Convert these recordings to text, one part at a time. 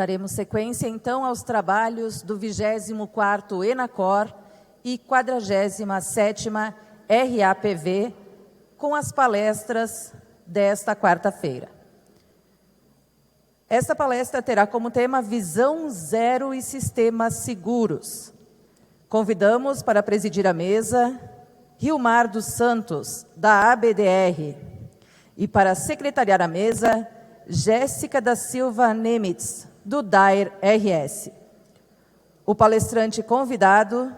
Daremos sequência, então, aos trabalhos do 24º ENACOR e 47ª RAPV, com as palestras desta quarta-feira. Esta palestra terá como tema Visão Zero e Sistemas Seguros. Convidamos para presidir a mesa Rilmar dos Santos, da ABDR, e para secretariar a mesa, Jéssica da Silva Nemitz, do DAIR RS. O palestrante convidado,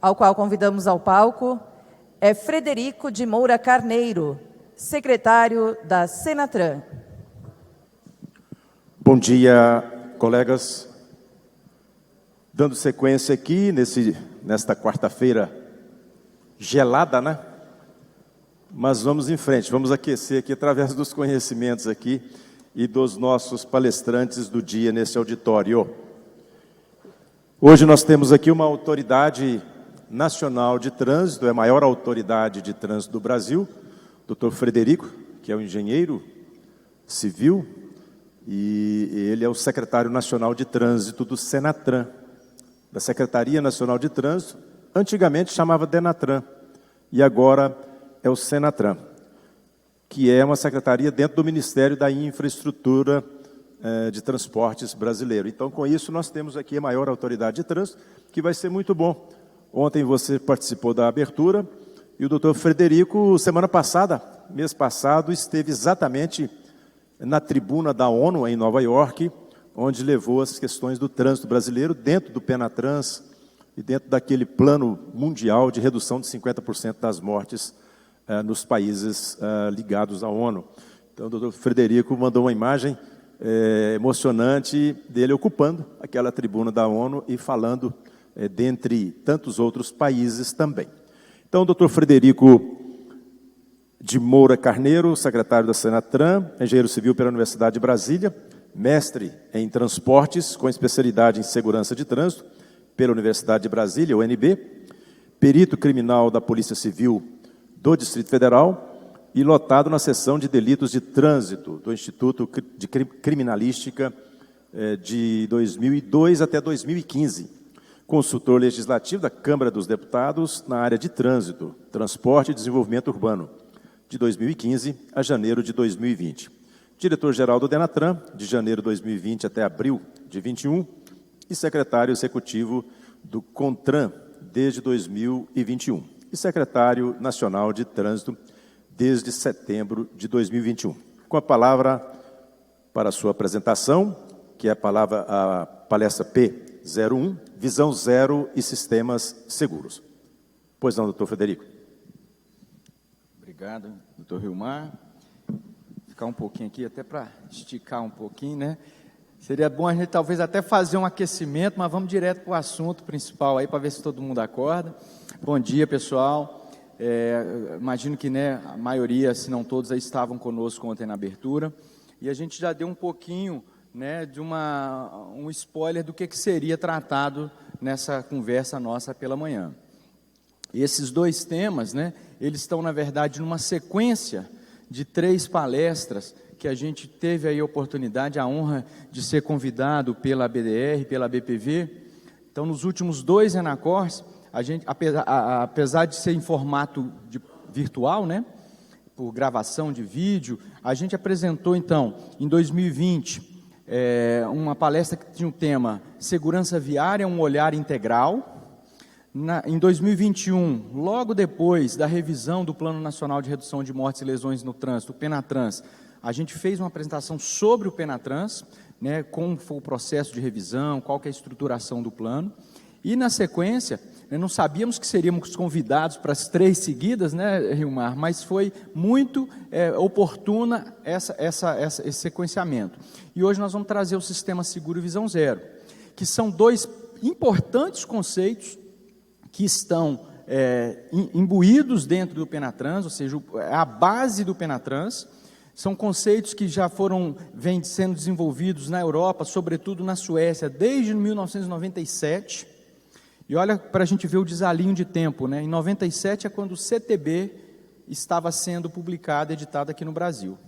ao qual convidamos ao palco, é Frederico de Moura Carneiro, secretário da Senatran. Bom dia, colegas. Dando sequência aqui nesta quarta-feira gelada, né? Mas vamos em frente, vamos aquecer aqui através dos conhecimentos aqui e dos nossos palestrantes do dia nesse auditório. Hoje nós temos aqui uma autoridade nacional de trânsito, é a maior autoridade de trânsito do Brasil, Dr. Frederico, que é um engenheiro civil, e ele é o secretário nacional de trânsito do Senatran, da Secretaria Nacional de Trânsito, antigamente chamava Denatran, e agora é o Senatran, que é uma secretaria dentro do Ministério da Infraestrutura de Transportes brasileiro. Então, com isso, nós temos aqui a maior autoridade de trânsito, que vai ser muito bom. Ontem você participou da abertura, e o doutor Frederico, semana passada, mês passado, esteve exatamente na tribuna da ONU, em Nova York, onde levou as questões do trânsito brasileiro dentro do Penatrans e dentro daquele plano mundial de redução de 50% das mortes nos países ligados à ONU. Então, o doutor Frederico mandou uma imagem emocionante dele ocupando aquela tribuna da ONU e falando dentre tantos outros países também. Então, o doutor Frederico de Moura Carneiro, secretário da Senatran, engenheiro civil pela Universidade de Brasília, mestre em transportes, com especialidade em segurança de trânsito, pela Universidade de Brasília, UNB, perito criminal da Polícia Civil do Distrito Federal e lotado na seção de delitos de trânsito do Instituto de Criminalística de 2002 até 2015. Consultor legislativo da Câmara dos Deputados na área de trânsito, transporte e desenvolvimento urbano, de 2015 a janeiro de 2020. Diretor-geral do Denatran, de janeiro de 2020 até abril de 21, e secretário executivo do CONTRAN, desde 2021, e secretário nacional de trânsito, desde setembro de 2021. Com a palavra para a sua apresentação, que é a palestra P01, Visão Zero e Sistemas Seguros. Pois não, doutor Frederico. Obrigado, doutor Rilmar. Ficar um pouquinho aqui, até para esticar um pouquinho, né? Seria bom a gente talvez até fazer um aquecimento, mas vamos direto para o assunto principal aí, para ver se todo mundo acorda. Bom dia, pessoal. Imagino que, né, a maioria, se não todos, aí estavam conosco ontem na abertura. E a gente já deu um pouquinho, né, de um spoiler do que seria tratado nessa conversa nossa pela manhã. E esses dois temas, né, eles estão, na verdade, numa sequência de 3 palestras que a gente teve aí a oportunidade, a honra de ser convidado pela BDR, pela BPV. Então, nos últimos 2 ENACORs, a gente, apesar de ser em formato virtual, né, por gravação de vídeo, a gente apresentou, então, em 2020, uma palestra que tinha o tema Segurança Viária, um olhar integral. Em 2021, logo depois da revisão do Plano Nacional de Redução de Mortes e Lesões no Trânsito, o Penatrans, a gente fez uma apresentação sobre o Penatrans, né, como foi o processo de revisão, qual que é a estruturação do plano. E, na sequência, não sabíamos que seríamos convidados para as 3 seguidas, né, Rilmar, mas foi muito oportuna esse sequenciamento. E hoje nós vamos trazer o Sistema Seguro e Visão Zero, que são 2 importantes conceitos que estão imbuídos dentro do Penatrans, ou seja, a base do Penatrans. São conceitos que já vêm sendo desenvolvidos na Europa, sobretudo na Suécia, desde 1997. E olha, para a gente ver o desalinho de tempo, né? Em 97 é quando o CTB estava sendo publicado, editado aqui no Brasil.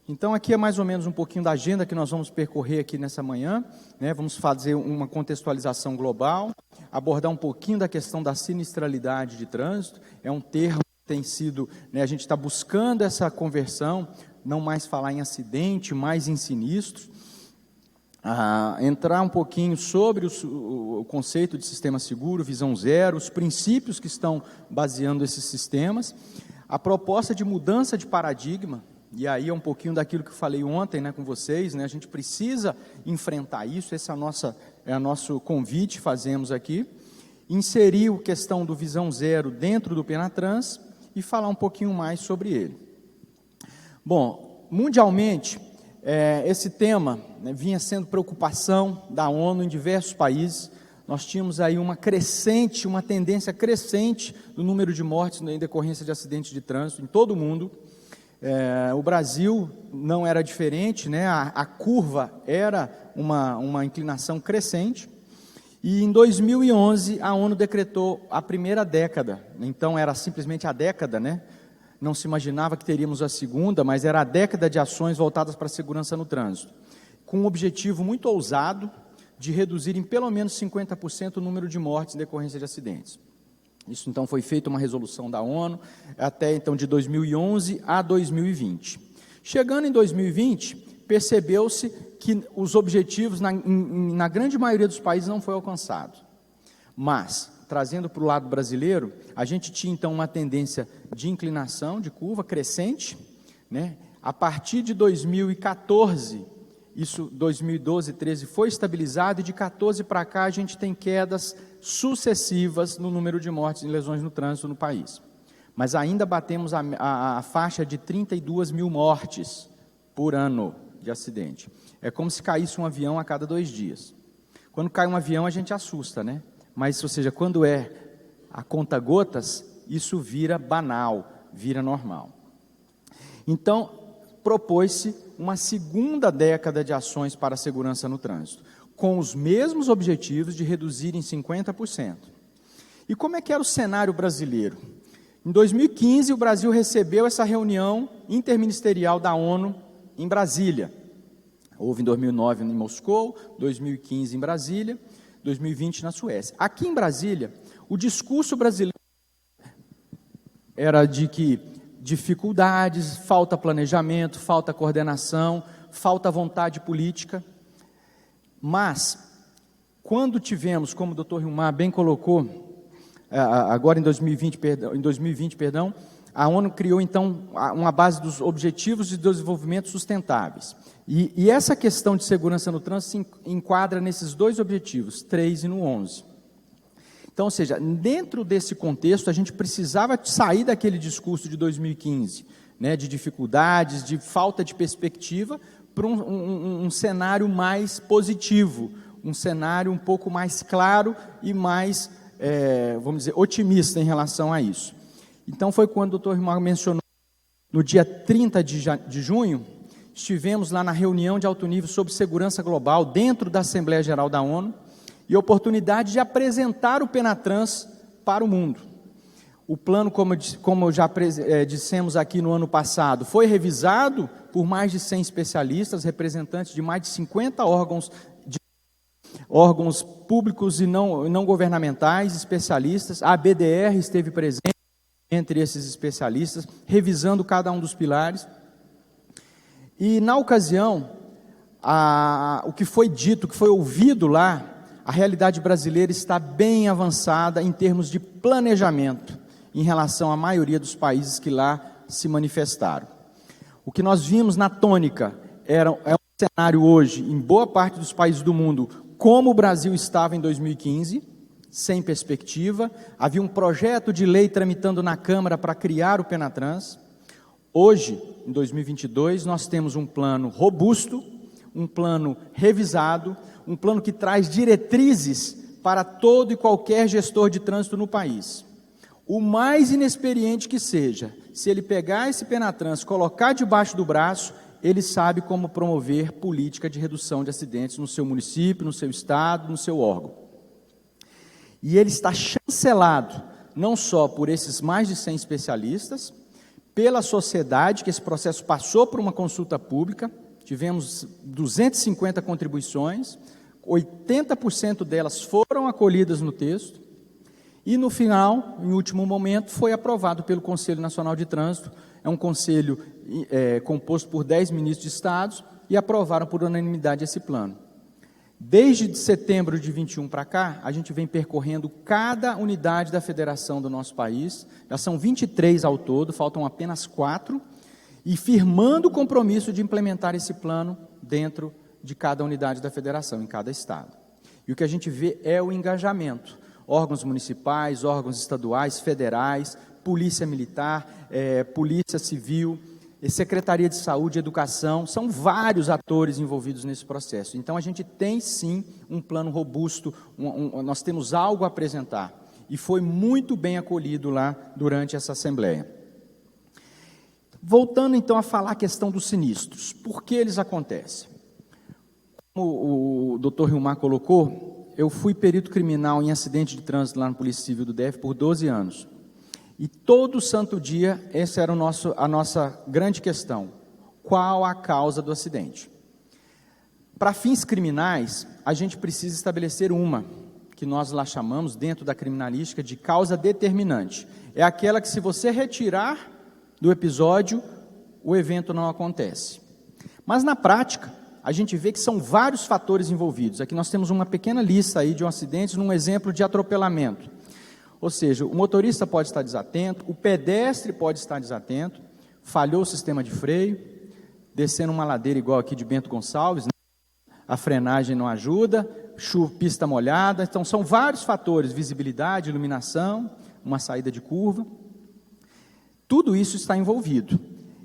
Então, aqui é mais ou menos um pouquinho da agenda que nós vamos percorrer aqui nessa manhã, né? Vamos fazer uma contextualização global, abordar um pouquinho da questão da sinistralidade de trânsito, é um termo que tem sido, né, a gente está buscando essa conversão, não mais falar em acidente, mais em sinistro, entrar um pouquinho sobre o conceito de sistema seguro, visão zero, os princípios que estão baseando esses sistemas, a proposta de mudança de paradigma, e aí é um pouquinho daquilo que eu falei ontem, né, com vocês, né, a gente precisa enfrentar isso, esse é o nosso convite, fazemos aqui, inserir a questão do visão zero dentro do Penatrans e falar um pouquinho mais sobre ele. Bom, mundialmente, esse tema, né, vinha sendo preocupação da ONU em diversos países. Nós tínhamos aí uma tendência crescente do número de mortes em decorrência de acidentes de trânsito em todo o mundo. O Brasil não era diferente, né? A curva era uma inclinação crescente. E em 2011 a ONU decretou a primeira década. Então era simplesmente a década, né? Não se imaginava que teríamos a segunda, mas era a década de ações voltadas para a segurança no trânsito, com um objetivo muito ousado de reduzir em pelo menos 50% o número de mortes em decorrência de acidentes. Isso então foi feita uma resolução da ONU, até então de 2011 a 2020. Chegando em 2020, percebeu-se que os objetivos na grande maioria dos países não foi alcançado, mas trazendo para o lado brasileiro, a gente tinha então uma tendência de inclinação, de curva crescente, né? A partir de 2014, isso 2012, 13 foi estabilizado, e de 14 para cá a gente tem quedas sucessivas no número de mortes e lesões no trânsito no país. Mas ainda batemos a faixa de 32 mil mortes por ano de acidente. É como se caísse um avião a cada 2 dias. Quando cai um avião a gente assusta, né? Mas, ou seja, quando é a conta-gotas, isso vira banal, vira normal. Então, propôs-se uma segunda década de ações para a segurança no trânsito, com os mesmos objetivos de reduzir em 50%. E como é que era o cenário brasileiro? Em 2015, o Brasil recebeu essa reunião interministerial da ONU em Brasília. Houve em 2009 em Moscou, 2015 em Brasília, 2020 na Suécia. Aqui em Brasília, o discurso brasileiro era de que dificuldades, falta planejamento, falta coordenação, falta vontade política. Mas, quando tivemos, como o Dr. Hilmar bem colocou, agora em 2020, a ONU criou então uma base dos Objetivos de Desenvolvimento Sustentáveis. E essa questão de segurança no trânsito se enquadra nesses 2 objetivos, 3 e no 11. Então, ou seja, dentro desse contexto, a gente precisava sair daquele discurso de 2015, né, de dificuldades, de falta de perspectiva, para um cenário mais positivo, um cenário um pouco mais claro e mais, vamos dizer, otimista em relação a isso. Então, foi quando o Dr. Hilmar mencionou, no dia 30 de junho, estivemos lá na reunião de alto nível sobre segurança global, dentro da Assembleia Geral da ONU, e a oportunidade de apresentar o Penatrans para o mundo. O plano, como já dissemos aqui no ano passado, foi revisado por mais de 100 especialistas, representantes de mais de 50 órgãos públicos e não governamentais, especialistas. A ABDR esteve presente entre esses especialistas, revisando cada um dos pilares. E, na ocasião, o que foi dito, o que foi ouvido lá, a realidade brasileira está bem avançada em termos de planejamento, em relação à maioria dos países que lá se manifestaram. O que nós vimos na tônica é um cenário hoje, em boa parte dos países do mundo, como o Brasil estava em 2015, sem perspectiva. Havia um projeto de lei tramitando na Câmara para criar o Penatrans. Hoje, em 2022, nós temos um plano robusto, um plano revisado, um plano que traz diretrizes para todo e qualquer gestor de trânsito no país. O mais inexperiente que seja, se ele pegar esse Penatrans, colocar debaixo do braço, ele sabe como promover política de redução de acidentes no seu município, no seu estado, no seu órgão. E ele está chancelado, não só por esses mais de 100 especialistas, pela sociedade, que esse processo passou por uma consulta pública, tivemos 250 contribuições, 80% delas foram acolhidas no texto, e no final, em último momento, foi aprovado pelo Conselho Nacional de Trânsito. É um conselho composto por 10 ministros de Estados, e aprovaram por unanimidade esse plano. Desde setembro de 21 para cá, a gente vem percorrendo cada unidade da federação do nosso país, já são 23 ao todo, faltam apenas 4, e firmando o compromisso de implementar esse plano dentro de cada unidade da federação, em cada estado. E o que a gente vê é o engajamento. Órgãos municipais, órgãos estaduais, federais, polícia militar, polícia civil, Secretaria de Saúde e Educação, são vários atores envolvidos nesse processo. Então, a gente tem, sim, um plano robusto, nós temos algo a apresentar, e foi muito bem acolhido lá durante essa Assembleia. Voltando, então, a falar a questão dos sinistros. Por que eles acontecem? Como o doutor Hilmar colocou, eu fui perito criminal em acidente de trânsito lá no Polícia Civil do DF por 12 anos. E todo santo dia, essa era a nossa grande questão. Qual a causa do acidente? Para fins criminais, a gente precisa estabelecer uma, que nós lá chamamos, dentro da criminalística, de causa determinante. É aquela que, se você retirar do episódio, o evento não acontece. Mas, na prática, a gente vê que são vários fatores envolvidos. Aqui nós temos uma pequena lista aí de um acidente, num exemplo de atropelamento. Ou seja, o motorista pode estar desatento, o pedestre pode estar desatento, falhou o sistema de freio, descendo uma ladeira igual aqui de Bento Gonçalves, né? A frenagem não ajuda, pista molhada, então são vários fatores, visibilidade, iluminação, uma saída de curva, tudo isso está envolvido.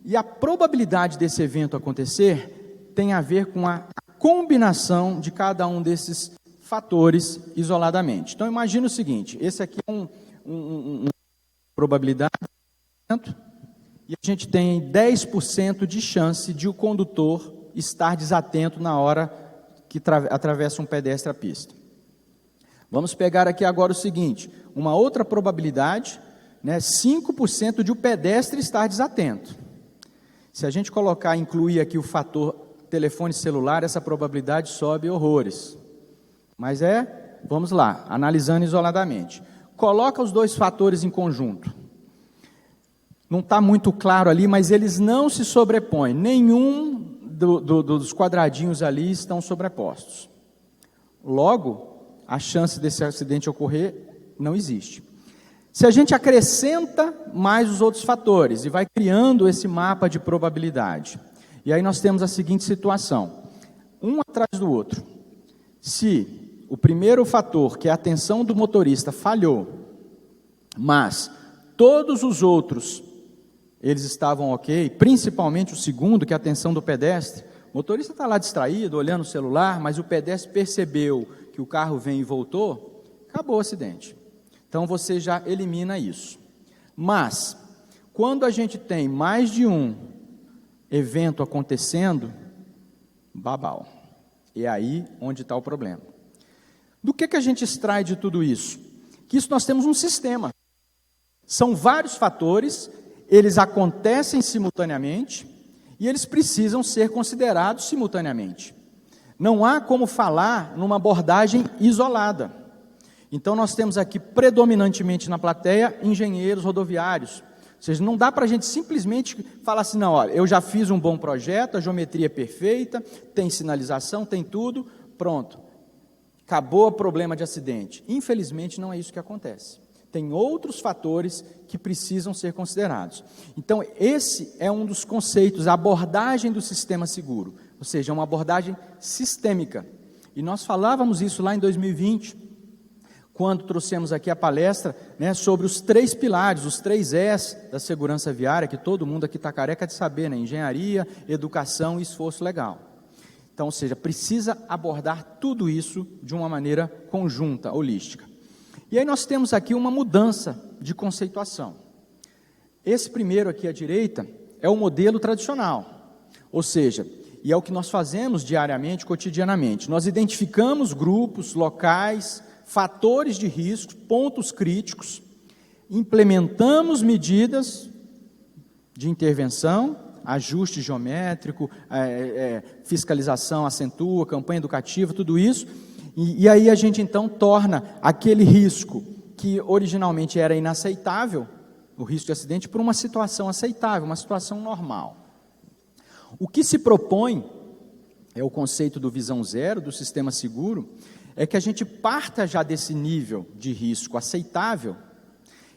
E a probabilidade desse evento acontecer tem a ver com a combinação de cada um desses fatores isoladamente. Então, imagina o seguinte, esse aqui é uma probabilidade, e a gente tem 10% de chance de o condutor estar desatento na hora que atravessa um pedestre a pista. Vamos pegar aqui agora o seguinte, uma outra probabilidade, 5% de o pedestre estar desatento. Se a gente incluir aqui o fator telefone celular, essa probabilidade sobe horrores. Mas vamos lá, analisando isoladamente. Coloca os dois fatores em conjunto. Não está muito claro ali, mas eles não se sobrepõem. Nenhum dos quadradinhos ali estão sobrepostos. Logo, a chance desse acidente ocorrer não existe. Se a gente acrescenta mais os outros fatores e vai criando esse mapa de probabilidade, e aí nós temos a seguinte situação, um atrás do outro. Se o primeiro fator, que é a atenção do motorista, falhou, mas todos os outros, eles estavam ok, principalmente o segundo, que é a atenção do pedestre, o motorista está lá distraído, olhando o celular, mas o pedestre percebeu que o carro vem e voltou, acabou o acidente. Então, você já elimina isso. Mas, quando a gente tem mais de um evento acontecendo, babau. É aí onde está o problema. Do que a gente extrai de tudo isso? Que isso nós temos um sistema. São vários fatores, eles acontecem simultaneamente e eles precisam ser considerados simultaneamente. Não há como falar numa abordagem isolada. Então, nós temos aqui predominantemente na plateia engenheiros rodoviários. Ou seja, não dá para a gente simplesmente falar assim, não, olha, eu já fiz um bom projeto, a geometria é perfeita, tem sinalização, tem tudo, pronto. Acabou o problema de acidente. Infelizmente, não é isso que acontece. Tem outros fatores que precisam ser considerados. Então, esse é um dos conceitos, a abordagem do sistema seguro, ou seja, uma abordagem sistêmica. E nós falávamos isso lá em 2020, quando trouxemos aqui a palestra, sobre os 3 pilares, os 3 Es da segurança viária, que todo mundo aqui está careca de saber, engenharia, educação e esforço legal. Então, ou seja, precisa abordar tudo isso de uma maneira conjunta, holística. E aí nós temos aqui uma mudança de conceituação. Esse primeiro aqui à direita é o modelo tradicional, ou seja, e é o que nós fazemos diariamente, cotidianamente. Nós identificamos grupos, locais, fatores de risco, pontos críticos, implementamos medidas de intervenção, ajuste geométrico, fiscalização acentua, campanha educativa, tudo isso, e aí a gente então torna aquele risco que originalmente era inaceitável, o risco de acidente, por uma situação aceitável, uma situação normal. O que se propõe, é o conceito do visão zero, do sistema seguro, é que a gente parta já desse nível de risco aceitável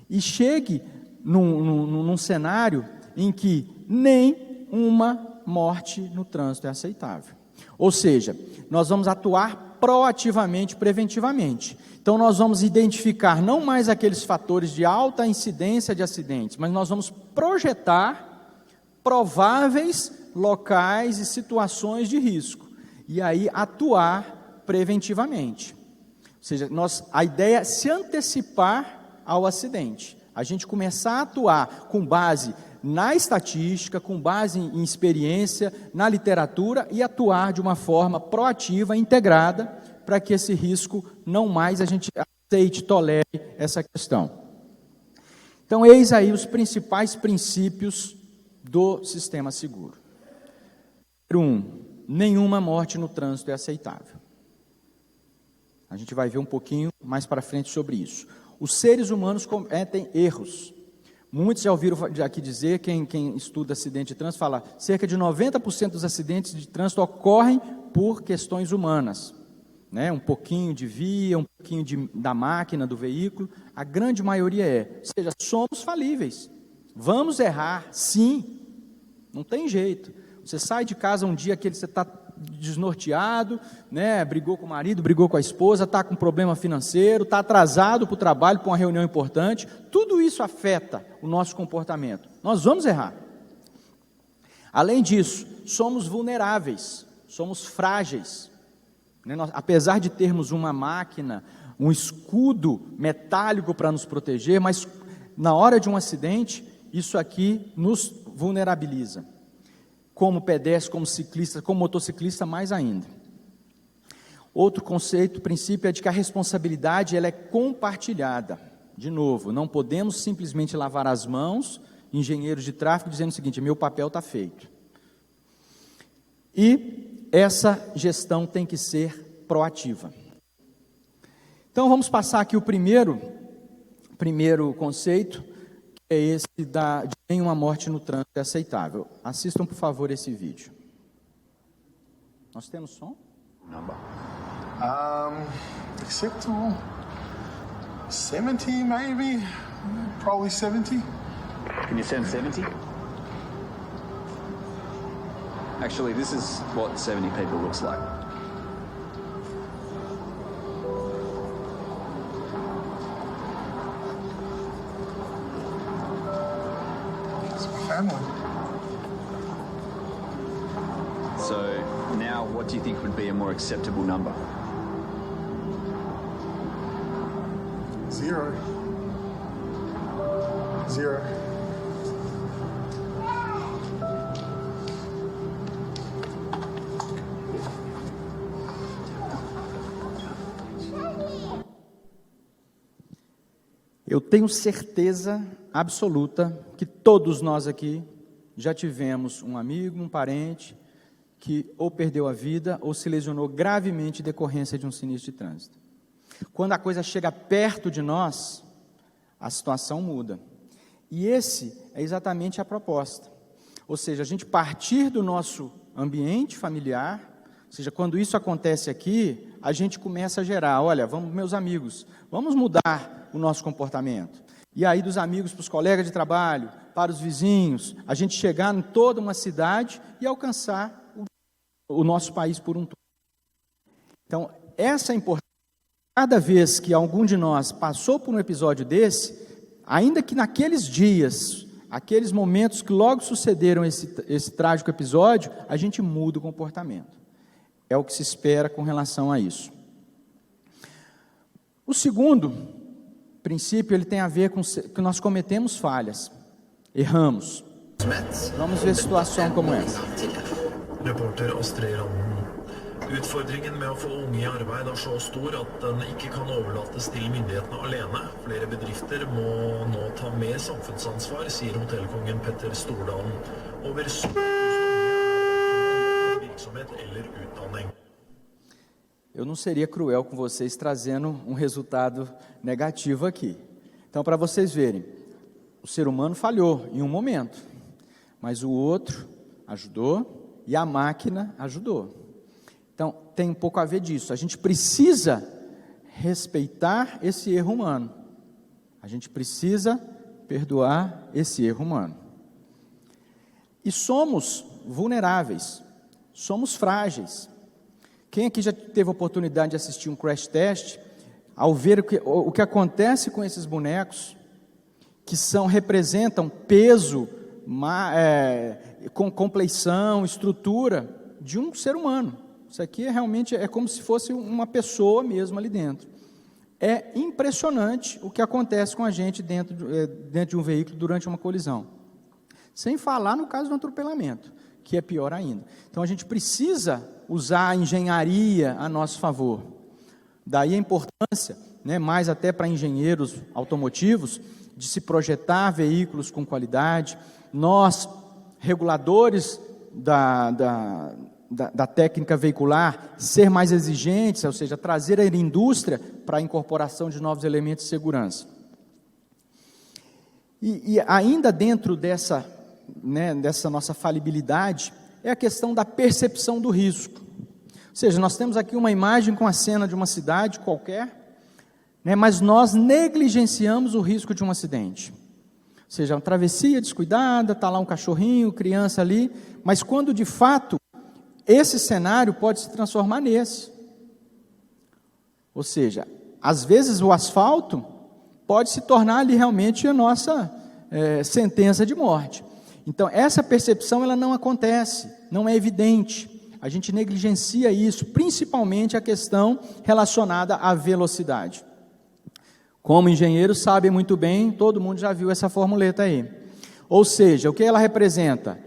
e chegue num cenário em que nem uma morte no trânsito é aceitável. Ou seja, nós vamos atuar proativamente, preventivamente. Então nós vamos identificar não mais aqueles fatores de alta incidência de acidentes, mas nós vamos projetar prováveis locais e situações de risco. E aí atuar preventivamente. Ou seja, a ideia é se antecipar ao acidente. A gente começar a atuar com base na estatística, com base em experiência, na literatura, e atuar de uma forma proativa, integrada, para que esse risco não mais a gente aceite, tolere essa questão. Então, eis aí os principais princípios do sistema seguro. Número 1, nenhuma morte no trânsito é aceitável. A gente vai ver um pouquinho mais para frente sobre isso. Os seres humanos cometem erros. Muitos já ouviram aqui dizer, quem estuda acidente de trânsito, fala, cerca de 90% dos acidentes de trânsito ocorrem por questões humanas. Né? Um pouquinho de via, um pouquinho da máquina, do veículo, a grande maioria ou seja, somos falíveis. Vamos errar, sim, não tem jeito. Você sai de casa um dia que você está desnorteado, né? Brigou com o marido, brigou com a esposa, está com problema financeiro, está atrasado para o trabalho, para uma reunião importante, tudo isso afeta o nosso comportamento. Nós vamos errar. Além disso, somos vulneráveis, somos frágeis. Né? Apesar de termos uma máquina, um escudo metálico para nos proteger, mas na hora de um acidente, isso aqui nos vulnerabiliza. Como pedestre, como ciclista, como motociclista, mais ainda. Outro conceito, princípio, é de que a responsabilidade ela é compartilhada. De novo, não podemos simplesmente lavar as mãos, engenheiros de tráfego, dizendo o seguinte, meu papel está feito. E essa gestão tem que ser proativa. Então, vamos passar aqui o primeiro conceito, é esse de nenhuma morte no trânsito é aceitável. Assistam, por favor, esse vídeo. Nós temos som? Number. Acceptable. 70 maybe. Probably 70. Can you send 70? Actually, this is what 70 people looks like. Family. So now what do you think would be a more acceptable number? 0. 0. Eu tenho certeza absoluta que todos nós aqui já tivemos um amigo, um parente, que ou perdeu a vida ou se lesionou gravemente em decorrência de um sinistro de trânsito. Quando a coisa chega perto de nós, a situação muda. E esse é exatamente a proposta. Ou seja, a gente partir do nosso ambiente familiar, ou seja, quando isso acontece aqui, a gente começa a gerar, olha, vamos, meus amigos, vamos mudar o nosso comportamento. E aí dos amigos para os colegas de trabalho, para os vizinhos, a gente chegar em toda uma cidade e alcançar o nosso país por um todo. Então, essa é importante. Cada vez que algum de nós passou por um episódio desse, ainda que naqueles dias, aqueles momentos que logo sucederam esse trágico episódio, a gente muda o comportamento. É o que se espera com relação a isso. O segundo princípio, ele tem a ver com que nós cometemos falhas, erramos. Vamos ver situação como essa. Reporter Astrid Randen Utfordringen med å få unge i arbeid er så stor at den ikke kan overlates til myndighetene alene. Flere bedrifter må nå ta mer samfunnsansvar, sier hotellkongen Petter Stordalen. Over 70 000 unge er virksomhet eller utdanning. Eu não seria cruel com vocês trazendo um resultado negativo aqui. Então, para vocês verem, o ser humano falhou em um momento, mas o outro ajudou e a máquina ajudou. Então, tem um pouco a ver disso. A gente precisa respeitar esse erro humano. A gente precisa perdoar esse erro humano. E somos vulneráveis, somos frágeis. Quem aqui já teve a oportunidade de assistir um crash test, ao ver o que acontece com esses bonecos, que representam peso, com compleição, estrutura de um ser humano. Isso aqui realmente é como se fosse uma pessoa mesmo ali dentro. É impressionante o que acontece com a gente dentro de um veículo durante uma colisão. Sem falar no caso do atropelamento, que é pior ainda. Então a gente precisa usar a engenharia a nosso favor. Daí a importância, mais até para engenheiros automotivos, de se projetar veículos com qualidade. Nós, reguladores da técnica veicular, ser mais exigentes, ou seja, trazer a indústria para a incorporação de novos elementos de segurança. E ainda dentro dessa nossa falibilidade, é a questão da percepção do risco. Ou seja, nós temos aqui uma imagem com a cena de uma cidade qualquer, mas nós negligenciamos o risco de um acidente. Ou seja, uma travessia descuidada, está lá um cachorrinho, criança ali, mas quando de fato esse cenário pode se transformar nesse. Ou seja, às vezes o asfalto pode se tornar ali realmente a nossa sentença de morte. Então, essa percepção ela não acontece, não é evidente. A gente negligencia isso, principalmente a questão relacionada à velocidade. Como engenheiros sabem muito bem, todo mundo já viu essa formuleta aí. Ou seja, o que ela representa?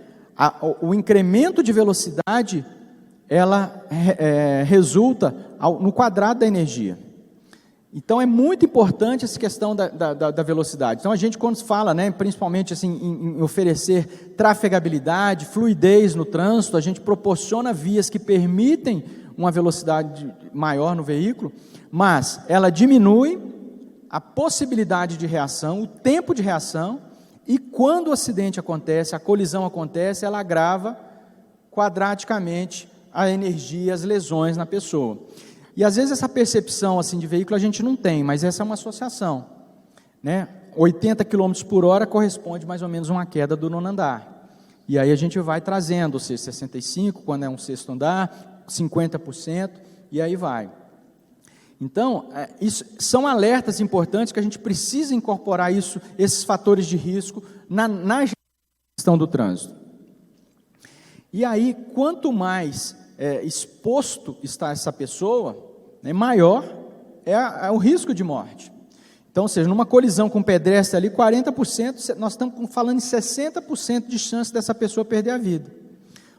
O incremento de velocidade, ela resulta no quadrado da energia. Então, é muito importante essa questão da velocidade. Então, a gente quando fala, principalmente assim, em oferecer trafegabilidade, fluidez no trânsito, a gente proporciona vias que permitem uma velocidade maior no veículo, mas ela diminui a possibilidade de reação, o tempo de reação, e quando o acidente acontece, a colisão acontece, ela agrava quadraticamente a energia, as lesões na pessoa. E às vezes essa percepção assim, de veículo a gente não tem, mas essa é uma associação. 80 km por hora corresponde mais ou menos a uma queda do 9º andar. E aí a gente vai trazendo, ou seja, 65 quando é um 6º andar, 50%, e aí vai. Então, isso são alertas importantes que a gente precisa incorporar esses fatores de risco na gestão do trânsito. E aí, quanto mais exposto está essa pessoa, maior é o risco de morte. Então, ou seja, numa colisão com pedestre ali, 40%, nós estamos falando em 60% de chance dessa pessoa perder a vida.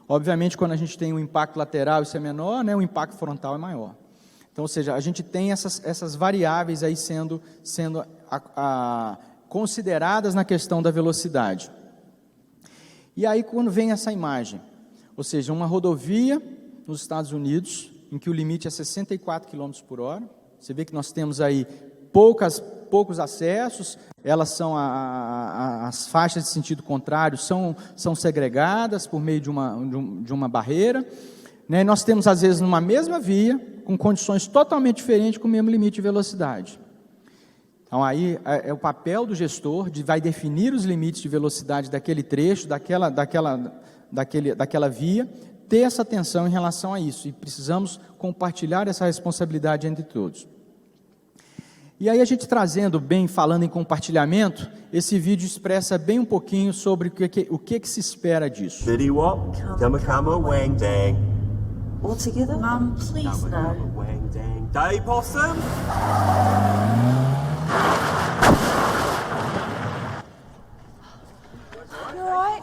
Obviamente, quando a gente tem um impacto lateral, isso é menor, o impacto frontal é maior. Então, ou seja, a gente tem essas variáveis aí sendo consideradas na questão da velocidade. E aí, quando vem essa imagem, ou seja, uma rodovia nos Estados Unidos, em que o limite é 64 km por hora, você vê que nós temos aí poucos acessos, elas são as faixas de sentido contrário são segregadas por meio de uma barreira, Nós temos às vezes numa mesma via, com condições totalmente diferentes, com o mesmo limite de velocidade. Então aí é o papel do gestor, vai definir os limites de velocidade daquele trecho, daquela via, ter essa atenção em relação a isso, e precisamos compartilhar essa responsabilidade entre todos. E aí a gente falando em compartilhamento, esse vídeo expressa bem um pouquinho sobre o que se espera disso. All together? Mum, please no. Day Possum? You alright?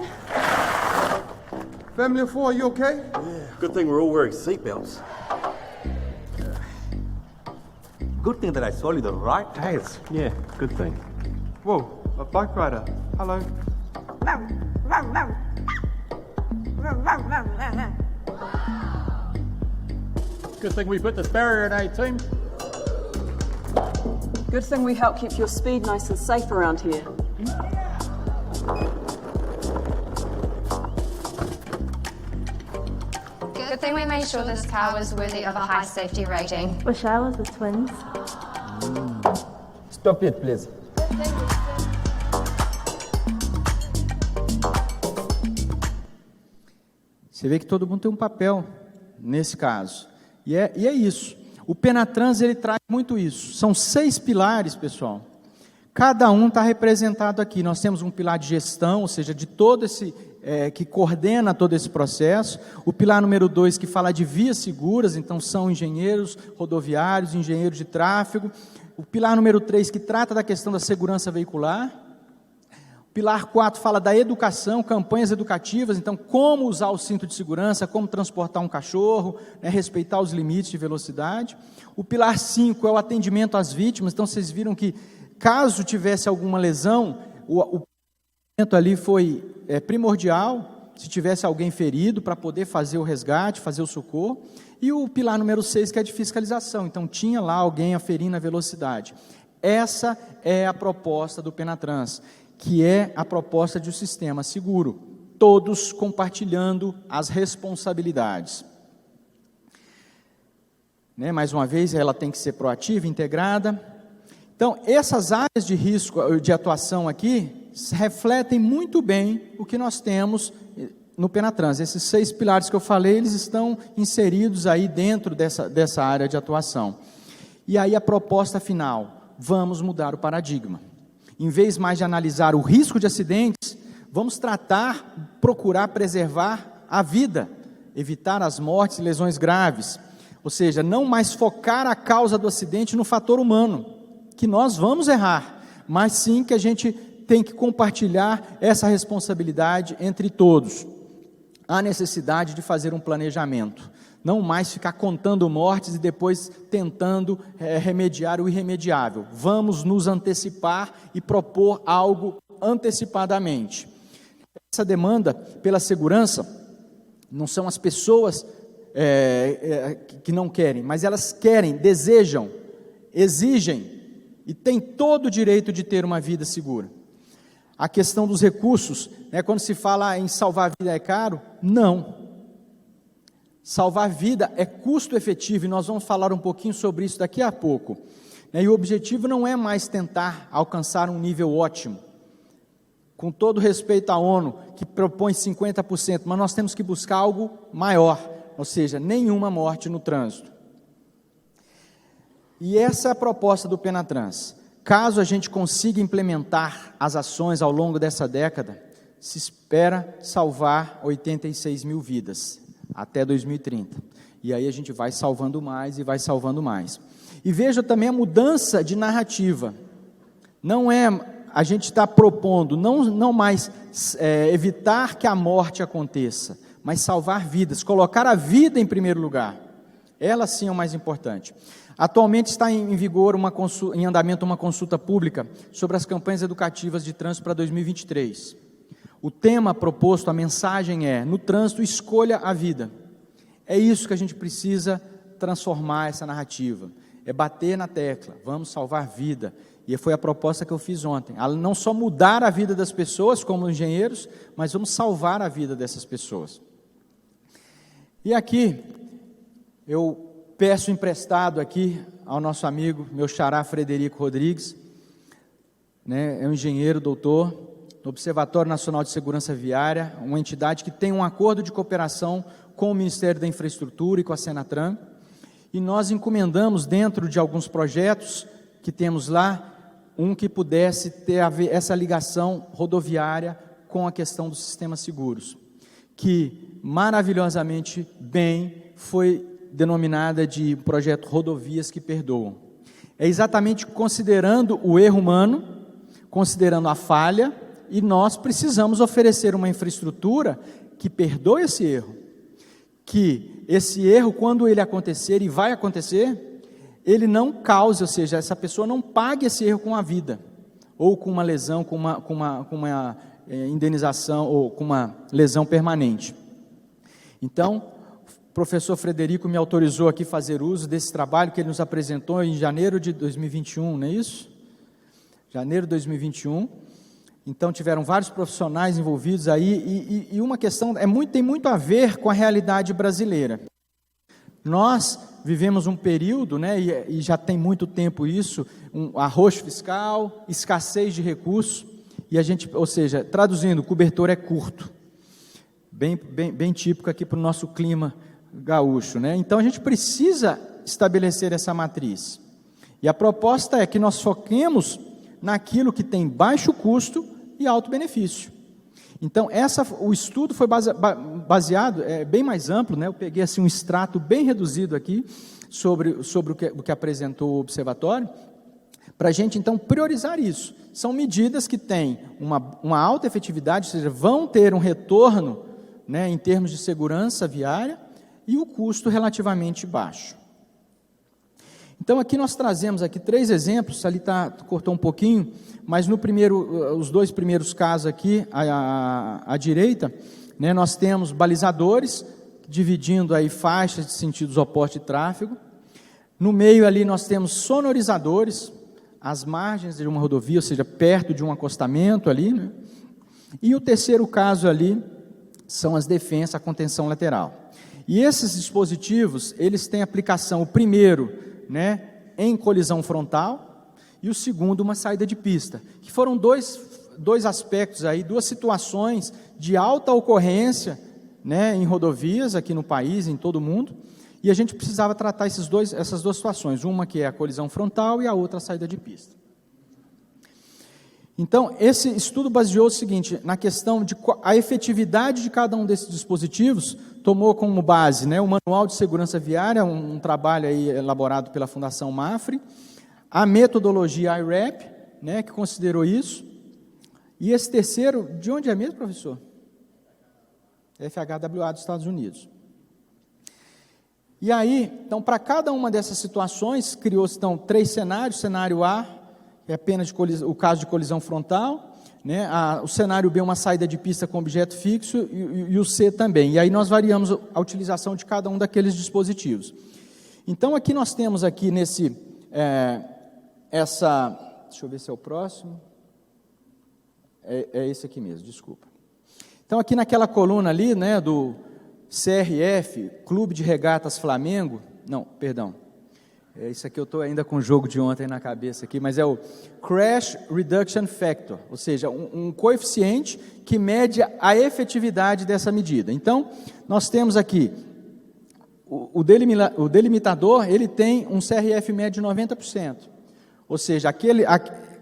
Family of four, you okay? Yeah, good thing we're all wearing seatbelts. Good thing that I saw you, though, right? Yes, yeah, good thing. Whoa, a bike rider. Hello. Good thing we put this barrier in, team. Good thing we help keep your speed nice and safe around here. Good thing we made sure this car was worthy of a high safety rating. Wish I was the twins. Stop it, please. Você vê que todo mundo tem um papel nesse caso. E é isso. O Penatrans, ele traz muito isso. São 6 pilares, pessoal. Cada um está representado aqui. Nós temos um pilar de gestão, ou seja, de todo esse, que coordena todo esse processo. O pilar número 2, que fala de vias seguras, então são engenheiros rodoviários, engenheiros de tráfego. O pilar número 3, que trata da questão da segurança veicular. Pilar 4 fala da educação, campanhas educativas, então como usar o cinto de segurança, como transportar um cachorro, respeitar os limites de velocidade. O pilar 5 é o atendimento às vítimas, então vocês viram que caso tivesse alguma lesão, o atendimento ali foi primordial, se tivesse alguém ferido, para poder fazer o resgate, fazer o socorro. E o pilar número 6, que é de fiscalização, então tinha lá alguém aferindo a velocidade. Essa é a proposta do Penatrans, que é a proposta de um sistema seguro, todos compartilhando as responsabilidades. Mais uma vez, ela tem que ser proativa, integrada. Então, essas áreas de risco, de atuação aqui, refletem muito bem o que nós temos no Penatrans. Esses 6 pilares que eu falei, eles estão inseridos aí dentro dessa área de atuação. E aí a proposta final, vamos mudar o paradigma. Em vez mais de analisar o risco de acidentes, vamos procurar preservar a vida, evitar as mortes e lesões graves. Ou seja, não mais focar a causa do acidente no fator humano, que nós vamos errar, mas sim que a gente tem que compartilhar essa responsabilidade entre todos. Há necessidade de fazer um planejamento, não mais ficar contando mortes e depois tentando remediar o irremediável. Vamos nos antecipar e propor algo antecipadamente. Essa demanda pela segurança não são as pessoas que não querem, mas elas querem, desejam, exigem e têm todo o direito de ter uma vida segura. A questão dos recursos, quando se fala em salvar a vida é caro, não. Salvar vida é custo efetivo, e nós vamos falar um pouquinho sobre isso daqui a pouco. E o objetivo não é mais tentar alcançar um nível ótimo. Com todo respeito à ONU, que propõe 50%, mas nós temos que buscar algo maior, ou seja, nenhuma morte no trânsito. E essa é a proposta do Penatrans. Caso a gente consiga implementar as ações ao longo dessa década, se espera salvar 86 mil vidas até 2030. E aí a gente vai salvando mais e vai salvando mais. E veja também a mudança de narrativa. Não é, a gente está propondo, não mais evitar que a morte aconteça, mas salvar vidas, colocar a vida em primeiro lugar. Ela sim é o mais importante. Atualmente está em vigor, em andamento, uma consulta pública sobre as campanhas educativas de trânsito para 2023. O tema proposto, a mensagem é: no trânsito, escolha a vida. É isso que a gente precisa transformar essa narrativa, é bater na tecla, vamos salvar vida. E foi a proposta que eu fiz ontem, não só mudar a vida das pessoas como engenheiros, mas vamos salvar a vida dessas pessoas. E aqui, eu peço emprestado aqui ao nosso amigo, meu xará Frederico Rodrigues, é um engenheiro, doutor, do Observatório Nacional de Segurança Viária, uma entidade que tem um acordo de cooperação com o Ministério da Infraestrutura e com a Senatran, e nós encomendamos dentro de alguns projetos que temos lá, um que pudesse ter essa ligação rodoviária com a questão dos sistemas seguros, que maravilhosamente bem foi denominada de projeto Rodovias que Perdoam. É exatamente considerando o erro humano, considerando a falha, e nós precisamos oferecer uma infraestrutura que perdoe esse erro, que esse erro, quando ele acontecer, e vai acontecer, ele não cause, ou seja, essa pessoa não pague esse erro com a vida, ou com uma lesão, com uma indenização, ou com uma lesão permanente. Então, o professor Frederico me autorizou aqui fazer uso desse trabalho que ele nos apresentou em janeiro de 2021, não é isso? Janeiro de 2021. Então, tiveram vários profissionais envolvidos aí, e uma questão tem muito a ver com a realidade brasileira. Nós vivemos um período, né, e já tem muito tempo isso, um arroxo fiscal, escassez de recursos, e a gente, ou seja, traduzindo, o cobertor é curto, bem típico aqui para o nosso clima gaúcho, né? Então a gente precisa estabelecer essa matriz, e a proposta é que nós foquemos naquilo que tem baixo custo e alto benefício. Então, o estudo foi baseado, bem mais amplo, né? Eu peguei assim, um extrato bem reduzido aqui, sobre o que apresentou o observatório, para a gente, então, priorizar isso. São medidas que têm uma alta efetividade, ou seja, vão ter um retorno, né, em termos de segurança viária, e o custo relativamente baixo. Então, aqui nós trazemos aqui 3 exemplos, ali cortou um pouquinho, mas os 2 primeiros casos aqui, à direita, né, nós temos balizadores, dividindo aí faixas de sentidos opostos de tráfego. No meio ali nós temos sonorizadores, às margens de uma rodovia, ou seja, perto de um acostamento ali, né? E o terceiro caso ali são as defensas, a contenção lateral. E esses dispositivos, eles têm aplicação, o primeiro, né, em colisão frontal, e o segundo, uma saída de pista, que foram dois aspectos aí, 2 situações de alta ocorrência, né, em rodovias aqui no país, em todo o mundo, e a gente precisava tratar essas 2 situações, uma que é a colisão frontal e a outra a saída de pista. Então, esse estudo baseou o seguinte, na questão de a efetividade de cada um desses dispositivos, tomou como base, né, o Manual de Segurança Viária, um trabalho aí elaborado pela Fundação Mafre, a metodologia IRAP, né, que considerou isso, e esse terceiro, de onde é mesmo, professor? FHWA dos Estados Unidos. E aí, então, para cada uma dessas situações, criou-se, então, 3 cenários. Cenário A é apenas o caso de colisão frontal, né? O cenário B é uma saída de pista com objeto fixo, e o C também. E aí nós variamos a utilização de cada um daqueles dispositivos. Então, aqui nós temos aqui deixa eu ver se é o próximo, é esse aqui mesmo, desculpa. Então, aqui naquela coluna ali, né, do CRF, Clube de Regatas Flamengo, isso aqui eu estou ainda com o jogo de ontem na cabeça aqui, mas é o Crash Reduction Factor, ou seja, um coeficiente que mede a efetividade dessa medida. Então, nós temos aqui, o delimitador, ele tem um CRF médio de 90%, ou seja,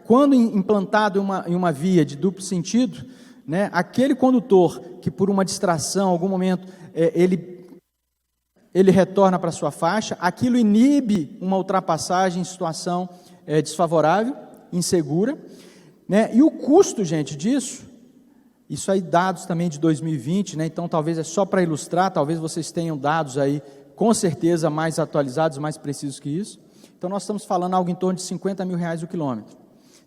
quando implantado em uma via de duplo sentido, né, aquele condutor que por uma distração, algum momento, ele retorna para a sua faixa, aquilo inibe uma ultrapassagem em situação desfavorável, insegura, né? E o custo, gente, disso, isso aí dados também de 2020, né? Então talvez é só para ilustrar, talvez vocês tenham dados aí, com certeza mais atualizados, mais precisos que isso. Então nós estamos falando algo em torno de R$50 mil o quilômetro.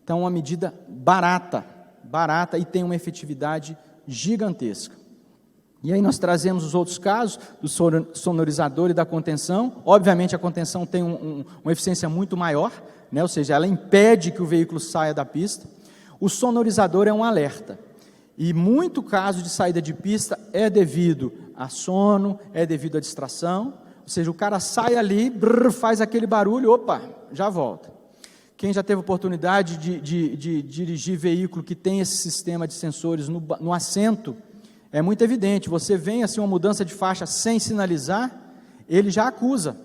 Então uma medida barata e tem uma efetividade gigantesca. E aí nós trazemos os outros casos, do sonorizador e da contenção. Obviamente a contenção tem uma eficiência muito maior, né? Ou seja, ela impede que o veículo saia da pista. O sonorizador é um alerta. E muito caso de saída de pista é devido a sono, é devido à distração. Ou seja, o cara sai ali, faz aquele barulho, opa, já volta. Quem já teve oportunidade de dirigir veículo que tem esse sistema de sensores no assento, é muito evidente, você vem assim uma mudança de faixa sem sinalizar, ele já acusa.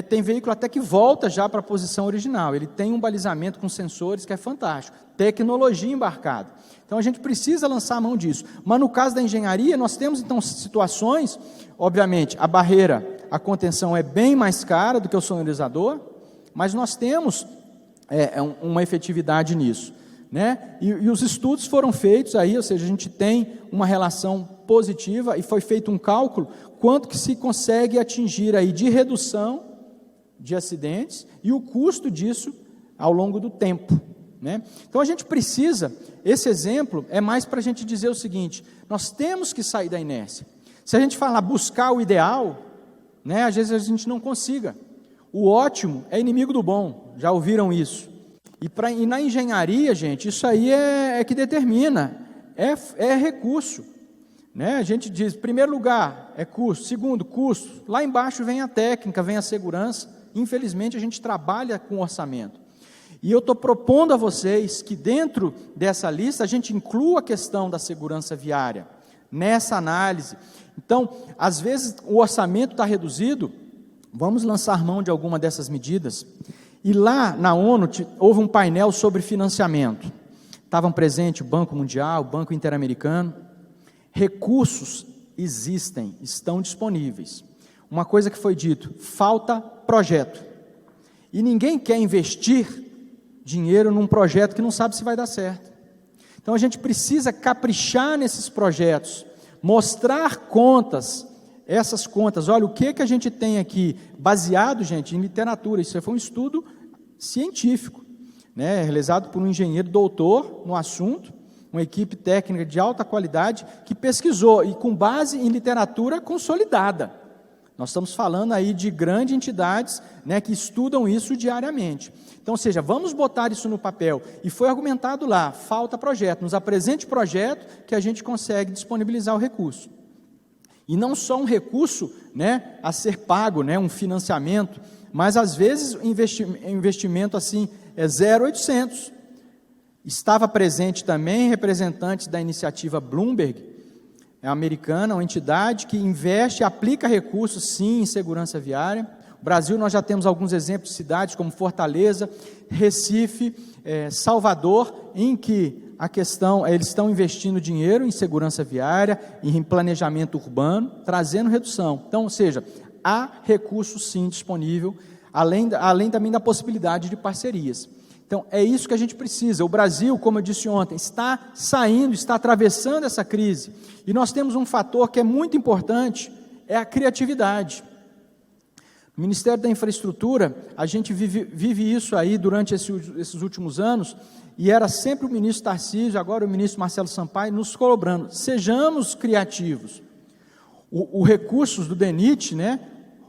Tem veículo até que volta já para a posição original, ele tem um balizamento com sensores que é fantástico, tecnologia embarcada. Então a gente precisa lançar a mão disso. Mas no caso da engenharia, nós temos então situações, obviamente, a barreira, a contenção é bem mais cara do que o sonorizador, mas nós temos uma efetividade nisso. Né? E os estudos foram feitos aí, ou seja, a gente tem uma relação positiva e foi feito um cálculo quanto que se consegue atingir aí de redução de acidentes e o custo disso ao longo do tempo, né? Então a gente precisa, esse exemplo é mais para a gente dizer o seguinte: nós temos que sair da inércia. Se a gente falar buscar o ideal, né, às vezes a gente não consiga. O ótimo é inimigo do bom, já ouviram isso? E na engenharia, gente, isso aí é que determina, é recurso, né? A gente diz, primeiro lugar é custo, segundo, custo, lá embaixo vem a técnica, vem a segurança. Infelizmente a gente trabalha com orçamento. E eu estou propondo a vocês que dentro dessa lista a gente inclua a questão da segurança viária, nessa análise. Então, às vezes o orçamento está reduzido, vamos lançar mão de alguma dessas medidas. E lá na ONU houve um painel sobre financiamento. Estavam presentes o Banco Mundial, o Banco Interamericano. Recursos existem, estão disponíveis. Uma coisa que foi dito, falta projeto. E ninguém quer investir dinheiro num projeto que não sabe se vai dar certo. Então a gente precisa caprichar nesses projetos, mostrar contas, essas contas. Olha, o que a gente tem aqui, baseado, gente, em literatura. Isso foi um estudo científico, né, realizado por um engenheiro doutor no assunto, uma equipe técnica de alta qualidade que pesquisou, e com base em literatura consolidada. Nós estamos falando aí de grandes entidades, né, que estudam isso diariamente. Então, ou seja, vamos botar isso no papel. E foi argumentado lá, falta projeto, nos apresente projeto que a gente consegue disponibilizar o recurso. E não só um recurso, né, a ser pago, né, um financiamento, mas às vezes investimento assim é 0,800. Estava presente também representantes da iniciativa Bloomberg, americana, uma entidade que investe e aplica recursos, sim, em segurança viária. No Brasil, nós já temos alguns exemplos de cidades como Fortaleza, Recife, Salvador, em que a questão, eles estão investindo dinheiro em segurança viária, em planejamento urbano, trazendo redução. Então, ou seja, há recurso, sim, disponível, além também da possibilidade de parcerias. Então, é isso que a gente precisa. O Brasil, como eu disse ontem, está saindo, está atravessando essa crise. E nós temos um fator que é muito importante, é a criatividade. No Ministério da Infraestrutura, a gente vive isso aí durante esses últimos anos, e era sempre o ministro Tarcísio, agora o ministro Marcelo Sampaio, nos cobrando, sejamos criativos. O recursos do DENIT, né?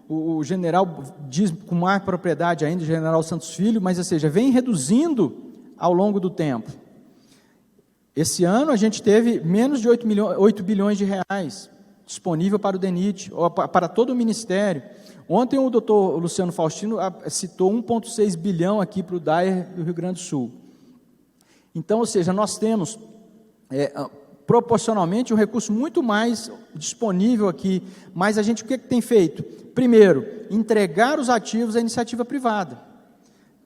O general diz com mais propriedade ainda, o general Santos Filho, mas, ou seja, vem reduzindo ao longo do tempo. Esse ano a gente teve menos de 8 bilhões de reais disponível para o DENIT, ou para todo o Ministério. Ontem o doutor Luciano Faustino citou 1,6 bilhão aqui para o DAER do Rio Grande do Sul. Então, ou seja, nós temos proporcionalmente um recurso muito mais disponível aqui, mas a gente o que tem feito? Primeiro, entregar os ativos à iniciativa privada.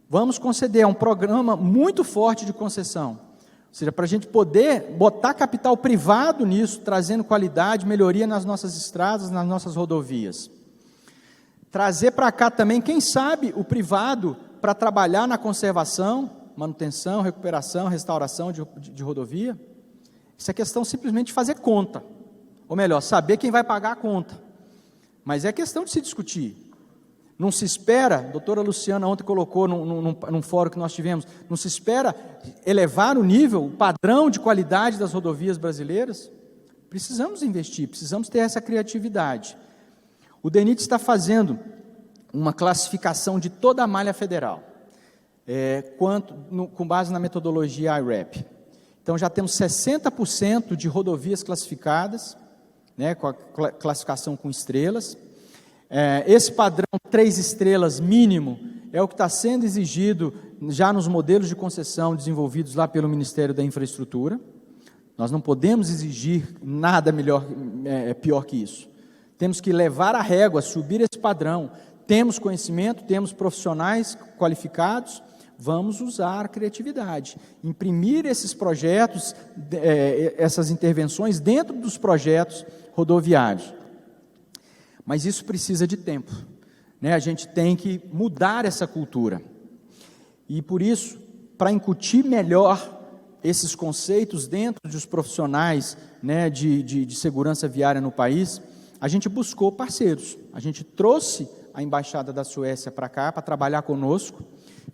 Vamos conceder um programa muito forte de concessão, ou seja, para a gente poder botar capital privado nisso, trazendo qualidade, melhoria nas nossas estradas, nas nossas rodovias. Trazer para cá também, quem sabe, o privado para trabalhar na conservação, manutenção, recuperação, restauração de rodovia. Isso é questão simplesmente de fazer conta, ou melhor, saber quem vai pagar a conta. Mas é questão de se discutir. Não se espera, a doutora Luciana ontem colocou num fórum que nós tivemos, não se espera elevar o nível, o padrão de qualidade das rodovias brasileiras? Precisamos investir, precisamos ter essa criatividade. O DENIT está fazendo uma classificação de toda a malha federal, com base na metodologia IRAP. Então, já temos 60% de rodovias classificadas, né, com a classificação com estrelas. Esse padrão 3 estrelas mínimo é o que está sendo exigido já nos modelos de concessão desenvolvidos lá pelo Ministério da Infraestrutura. Nós não podemos exigir nada pior que isso. Temos que levar a régua, subir esse padrão. Temos conhecimento, temos profissionais qualificados, vamos usar a criatividade, imprimir esses projetos, essas intervenções dentro dos projetos rodoviários. Mas isso precisa de tempo, né? A gente tem que mudar essa cultura. E por isso, para incutir melhor esses conceitos dentro dos profissionais, né, de segurança viária no país, a gente buscou parceiros, a gente trouxe a Embaixada da Suécia para cá, para trabalhar conosco.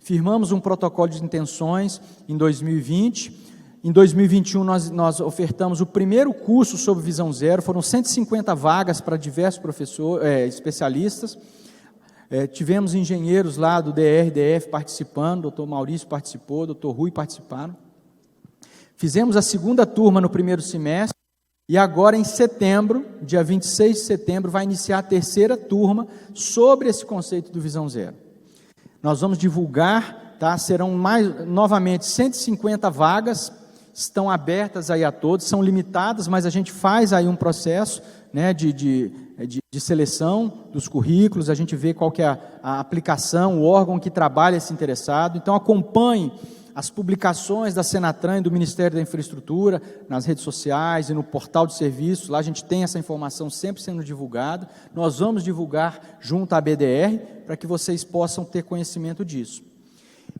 Firmamos um protocolo de intenções em 2020. Em 2021, nós ofertamos o primeiro curso sobre Visão Zero. Foram 150 vagas para diversos especialistas. Tivemos engenheiros lá do DR, DF participando, doutor Maurício participou, doutor Rui participaram. Fizemos a segunda turma no primeiro semestre, e agora em setembro, dia 26 de setembro, vai iniciar a terceira turma sobre esse conceito do Visão Zero. Nós vamos divulgar, tá? Serão novamente 150 vagas, estão abertas aí a todos, são limitadas, mas a gente faz aí um processo, né, de seleção dos currículos, a gente vê qual que é a aplicação, o órgão que trabalha esse interessado. Então acompanhe as publicações da Senatran e do Ministério da Infraestrutura nas redes sociais e no portal de serviços. Lá a gente tem essa informação sempre sendo divulgada. Nós vamos divulgar junto à BDR para que vocês possam ter conhecimento disso.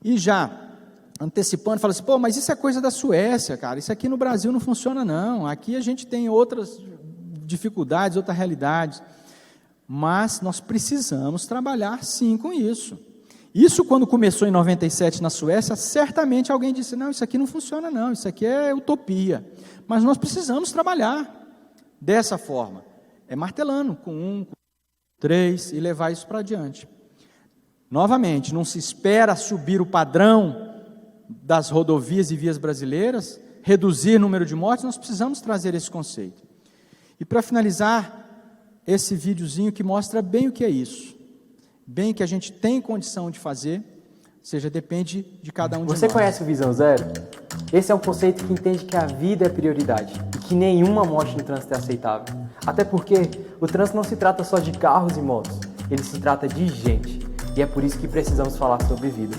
E já antecipando, fala assim, pô, mas isso é coisa da Suécia, cara, isso aqui no Brasil não funciona não, aqui a gente tem outras dificuldades, outras realidades, mas nós precisamos trabalhar sim com isso. Isso quando começou em 97 na Suécia, certamente alguém disse, não, isso aqui não funciona não, isso aqui é utopia, mas nós precisamos trabalhar dessa forma, martelando com 1, com 3 e levar isso para adiante. Novamente, não se espera subir o padrão das rodovias e vias brasileiras, reduzir o número de mortes, nós precisamos trazer esse conceito. E para finalizar, esse videozinho que mostra bem o que é isso, bem o que a gente tem condição de fazer, ou seja, depende de cada um de nós. Você conhece o Visão Zero? Esse é um conceito que entende que a vida é prioridade e que nenhuma morte no trânsito é aceitável. Até porque o trânsito não se trata só de carros e motos, ele se trata de gente, e é por isso que precisamos falar sobre vidas.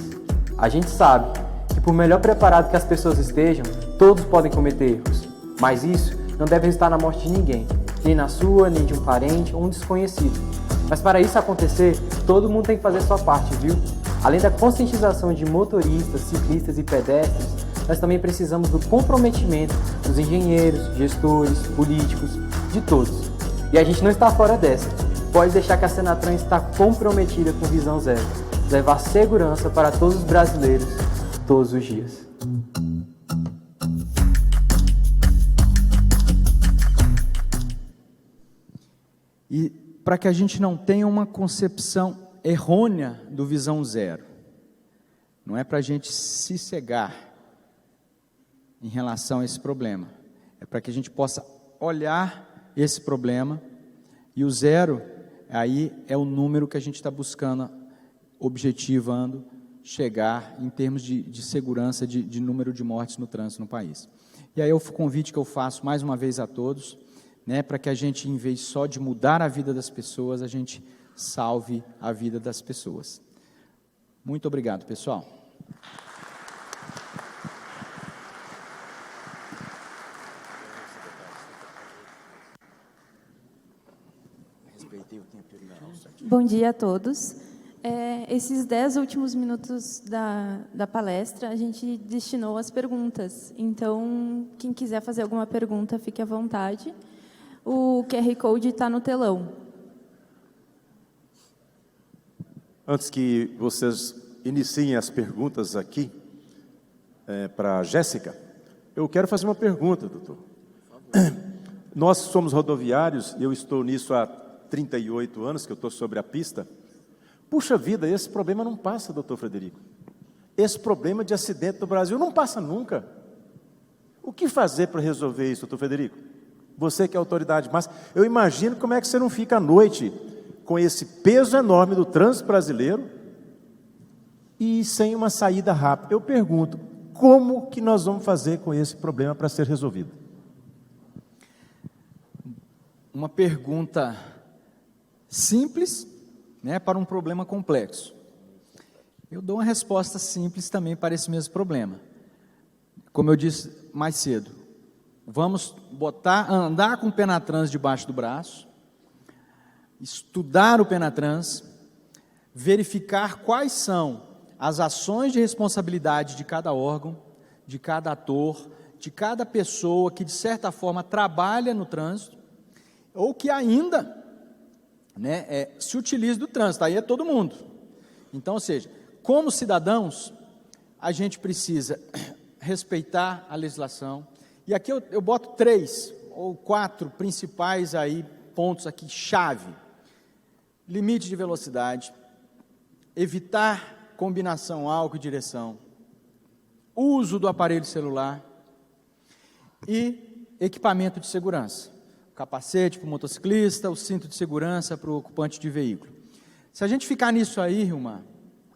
A gente sabe que por melhor preparado que as pessoas estejam, todos podem cometer erros, mas isso não deve resultar na morte de ninguém, nem na sua, nem de um parente ou um desconhecido. Mas para isso acontecer, todo mundo tem que fazer sua parte, viu? Além da conscientização de motoristas, ciclistas e pedestres, nós também precisamos do comprometimento dos engenheiros, gestores, políticos, de todos. E a gente não está fora dessa. Pode deixar que a Senatran está comprometida com Visão Zero, levar segurança para todos os brasileiros, todos os dias. E para que a gente não tenha uma concepção errônea do Visão Zero, não é para a gente se cegar em relação a esse problema, é para que a gente possa olhar esse problema, e o zero aí é o número que a gente está buscando, objetivando chegar em termos de segurança, de número de mortes no trânsito no país. E aí é o convite que eu faço mais uma vez a todos, né, para que a gente, em vez só de mudar a vida das pessoas, a gente salve a vida das pessoas. Muito obrigado, pessoal. Bom dia a todos. Esses 10 últimos minutos da palestra, a gente destinou às perguntas. Então, quem quiser fazer alguma pergunta, fique à vontade. O QR Code está no telão. Antes que vocês iniciem as perguntas aqui, para a Jéssica, eu quero fazer uma pergunta, doutor. Nós somos rodoviários, eu estou nisso há 38 anos, que eu estou sobre a pista. Puxa vida, esse problema não passa, doutor Frederico. Esse problema de acidente no Brasil não passa nunca. O que fazer para resolver isso, doutor Frederico? Você que é a autoridade máxima, eu imagino como é que você não fica à noite com esse peso enorme do trânsito brasileiro e sem uma saída rápida. Eu pergunto, como que nós vamos fazer com esse problema para ser resolvido? Uma pergunta simples, né, para um problema complexo. Eu dou uma resposta simples também para esse mesmo problema. Como eu disse mais cedo, vamos andar com o Penatrans debaixo do braço, estudar o Penatrans, verificar quais são as ações de responsabilidade de cada órgão, de cada ator, de cada pessoa que de certa forma trabalha no trânsito, ou que ainda né, se utilize do trânsito, aí é todo mundo. Então, ou seja, como cidadãos, a gente precisa respeitar a legislação, e aqui eu boto 3 ou 4 principais aí, pontos aqui, chave: limite de velocidade, evitar combinação álcool e direção, uso do aparelho celular e equipamento de segurança, capacete para o motociclista, o cinto de segurança para o ocupante de veículo. Se a gente ficar nisso aí, Rilmar,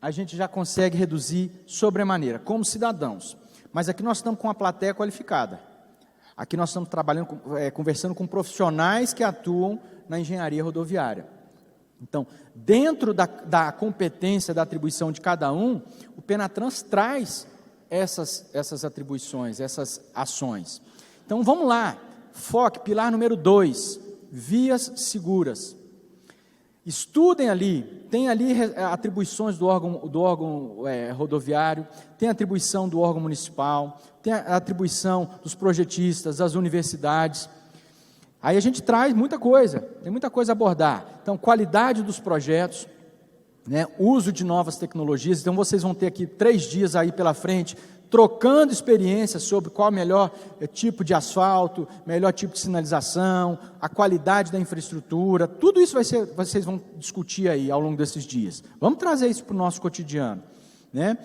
a gente já consegue reduzir sobremaneira, como cidadãos. Mas aqui nós estamos com uma plateia qualificada. Aqui nós estamos trabalhando, conversando com profissionais que atuam na engenharia rodoviária. Então, dentro da competência, da atribuição de cada um, o Penatrans traz essas atribuições, essas ações. Então, vamos lá. Foque, pilar número 2, vias seguras. Estudem ali, tem ali atribuições do órgão rodoviário, tem atribuição do órgão municipal, tem a atribuição dos projetistas, das universidades. Aí a gente traz muita coisa, tem muita coisa a abordar. Então, qualidade dos projetos, né, uso de novas tecnologias. Então, vocês vão ter aqui 3 dias aí pela frente, trocando experiências sobre qual é o melhor tipo de asfalto, melhor tipo de sinalização, a qualidade da infraestrutura, tudo isso vocês vão discutir aí ao longo desses dias. Vamos trazer isso para o nosso cotidiano, né?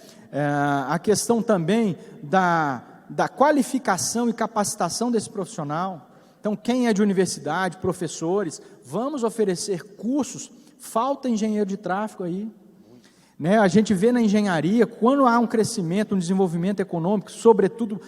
A questão também da qualificação e capacitação desse profissional. Então, quem é de universidade, professores, vamos oferecer cursos. Falta engenheiro de tráfego aí, né? A gente vê na engenharia, quando há um crescimento, um desenvolvimento econômico, sobretudo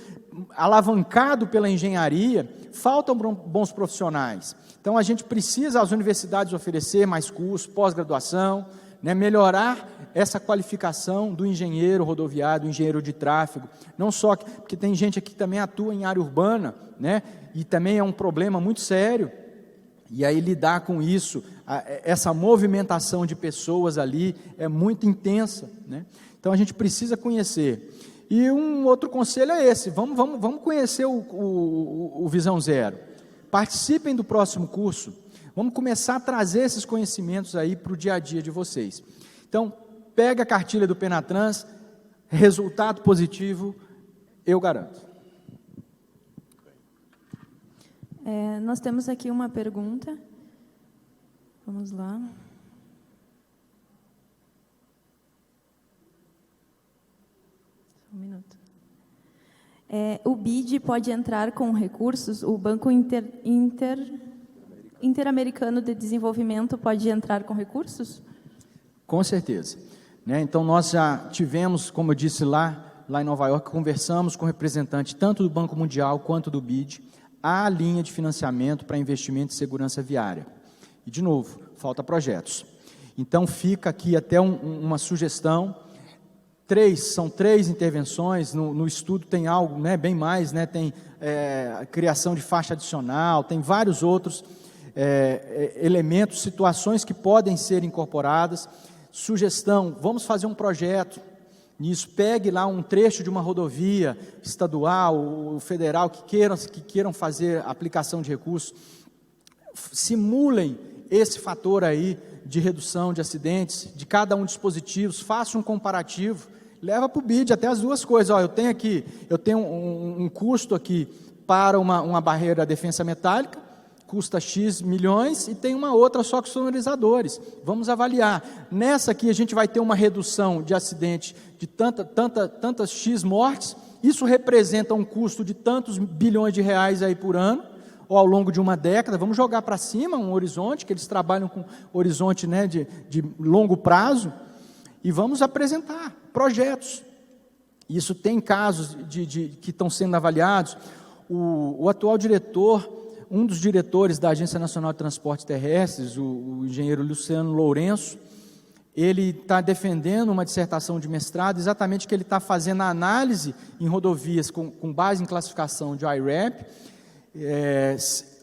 alavancado pela engenharia, faltam bons profissionais. Então, a gente precisa, as universidades, oferecer mais cursos, pós-graduação, né, melhorar essa qualificação do engenheiro rodoviário, do engenheiro de tráfego, não só porque tem gente aqui que também atua em área urbana, né, e também é um problema muito sério, e aí lidar com isso, essa movimentação de pessoas ali é muito intensa, né? Então a gente precisa conhecer. E um outro conselho é esse: vamos conhecer o Visão Zero. Participem do próximo curso. Vamos começar a trazer esses conhecimentos aí para o dia a dia de vocês. Então, pega a cartilha do Penatrans, resultado positivo, eu garanto. Nós temos aqui uma pergunta. Vamos lá. Só um minuto. O BID pode entrar com recursos? O Banco Interamericano de Desenvolvimento pode entrar com recursos? Com certeza, né? Então, nós já tivemos, como eu disse lá em Nova York, conversamos com representantes tanto do Banco Mundial quanto do BID, a linha de financiamento para investimento em segurança viária. E, de novo, falta projetos. Então, fica aqui até uma sugestão. São 3 intervenções, no estudo tem algo, né, bem mais, né, tem a criação de faixa adicional, tem vários outros elementos, situações que podem ser incorporadas. Sugestão: vamos fazer um projeto nisso, pegue lá um trecho de uma rodovia estadual ou federal que queiram fazer aplicação de recursos, simulem esse fator aí de redução de acidentes, de cada um dos dispositivos, faça um comparativo, leva para o BID até as duas coisas. Eu tenho um custo aqui para uma barreira de defensa metálica, custa X milhões, e tem uma outra só com sonorizadores. Vamos avaliar. Nessa aqui a gente vai ter uma redução de acidente de tantas X mortes. Isso representa um custo de tantos bilhões de reais aí por ano, ou ao longo de uma década. Vamos jogar para cima um horizonte, que eles trabalham com horizonte, né, de longo prazo, e vamos apresentar projetos. Isso tem casos que estão sendo avaliados. O atual diretor, um dos diretores da Agência Nacional de Transportes Terrestres, o engenheiro Luciano Lourenço, ele está defendendo uma dissertação de mestrado, exatamente que ele está fazendo a análise em rodovias com base em classificação de IRAP,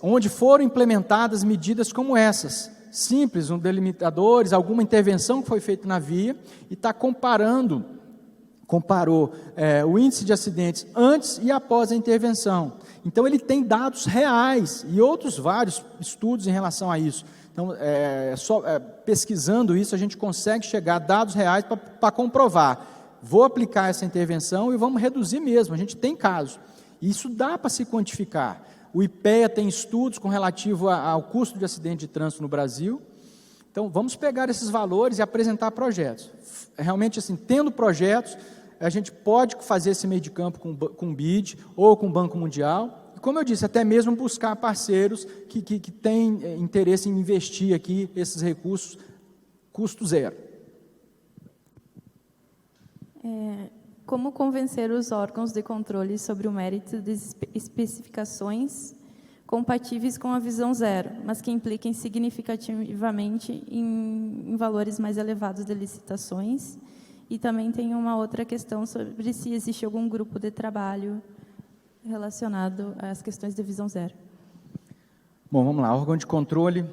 onde foram implementadas medidas como essas, simples, delimitadores, alguma intervenção que foi feita na via, e está comparou o índice de acidentes antes e após a intervenção. Então, ele tem dados reais e outros vários estudos em relação a isso. Então, pesquisando isso, a gente consegue chegar a dados reais para comprovar. Vou aplicar essa intervenção e vamos reduzir mesmo, a gente tem casos. Isso dá para se quantificar. O IPEA tem estudos com relativo ao custo de acidente de trânsito no Brasil. Então, vamos pegar esses valores e apresentar projetos. Realmente, assim, tendo projetos, a gente pode fazer esse meio de campo com o BID ou com o Banco Mundial. E, como eu disse, até mesmo buscar parceiros que têm interesse em investir aqui esses recursos custo zero. Como convencer os órgãos de controle sobre o mérito das especificações compatíveis com a visão zero, mas que impliquem significativamente em valores mais elevados de licitações? E também tem uma outra questão sobre se existe algum grupo de trabalho relacionado às questões de visão zero. Bom, vamos lá. O órgão de controle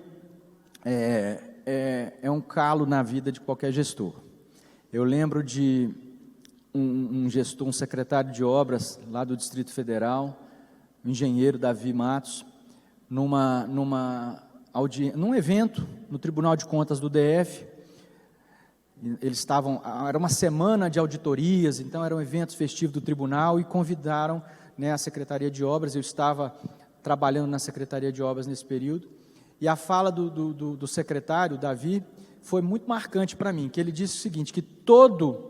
é um calo na vida de qualquer gestor. Eu lembro de um gestor, um secretário de obras lá do Distrito Federal, o engenheiro Davi Matos, num evento no Tribunal de Contas do DF. Eles estavam, era uma semana de auditorias, então eram eventos festivos do tribunal e convidaram, né, a Secretaria de Obras. Eu estava trabalhando na Secretaria de Obras nesse período, e a fala do secretário, Davi, foi muito marcante para mim, que ele disse o seguinte, que todo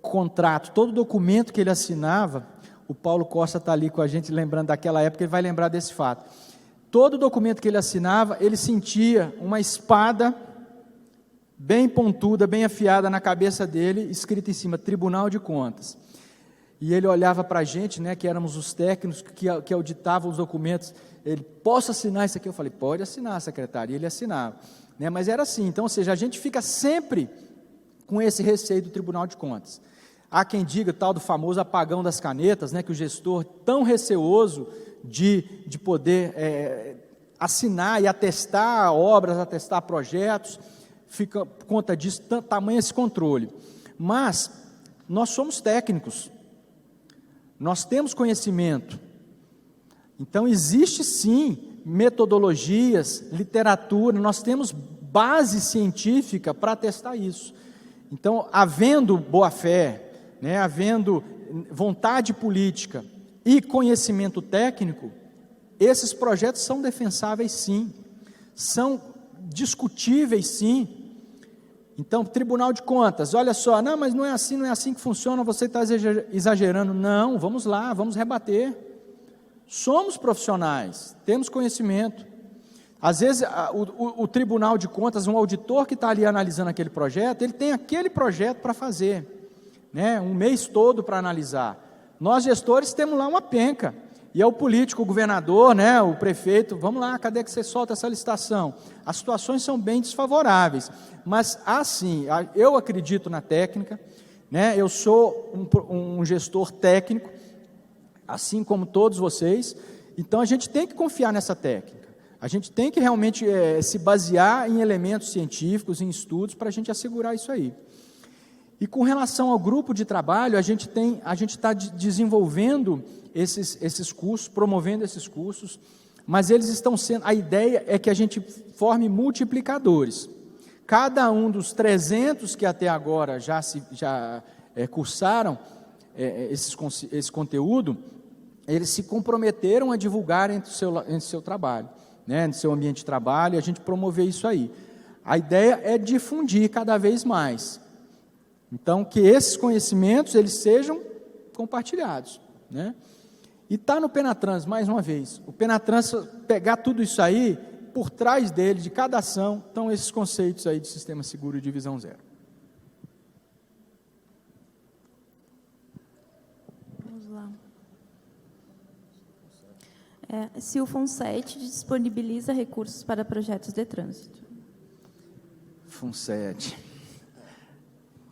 contrato, todo documento que ele assinava, o Paulo Costa está ali com a gente, lembrando daquela época, ele vai lembrar desse fato. Todo documento que ele assinava, ele sentia uma espada bem pontuda, bem afiada na cabeça dele, escrita em cima, Tribunal de Contas. E ele olhava para a gente, né, que éramos os técnicos que auditavam os documentos, ele, posso assinar isso aqui? Eu falei, pode assinar, secretário, e ele assinava. Né, mas era assim, então, ou seja, a gente fica sempre com esse receio do Tribunal de Contas. Há quem diga, tal do famoso apagão das canetas, né, que o gestor, tão receoso de poder assinar e atestar obras, atestar projetos, fica por conta disso, tamanho esse controle. Mas nós somos técnicos, nós temos conhecimento, então existe sim metodologias, literatura, nós temos base científica para atestar isso. Então, havendo boa-fé, né, havendo vontade política e conhecimento técnico, esses projetos são defensáveis sim, são discutíveis sim. Então, Tribunal de Contas, olha só, não, mas não é assim que funciona, você está exagerando. Não, vamos lá, vamos rebater. Somos profissionais, temos conhecimento. Às vezes, o Tribunal de Contas, um auditor que está ali analisando aquele projeto, ele tem aquele projeto para fazer, né, um mês todo para analisar. Nós, gestores, temos lá uma penca. E é o político, o governador, né, o prefeito, vamos lá, cadê que você solta essa licitação? As situações são bem desfavoráveis, mas assim, eu acredito na técnica, né, eu sou um gestor técnico, assim como todos vocês, então a gente tem que confiar nessa técnica, a gente tem que realmente se basear em elementos científicos, em estudos, para a gente assegurar isso aí. E com relação ao grupo de trabalho, a gente está desenvolvendo esses cursos, promovendo esses cursos, mas eles estão sendo, a ideia é que a gente forme multiplicadores. Cada um dos 300 que até agora já cursaram esse conteúdo, eles se comprometeram a divulgar entre o seu trabalho, né, no seu ambiente de trabalho, e a gente promover isso aí. A ideia é difundir cada vez mais. Então, que esses conhecimentos, eles sejam compartilhados, né? E está no Penatrans, mais uma vez, o Penatrans pegar tudo isso aí, por trás dele, de cada ação, estão esses conceitos aí de sistema seguro e de visão zero. Vamos lá. Se o FUNSET disponibiliza recursos para projetos de trânsito. FUNSET.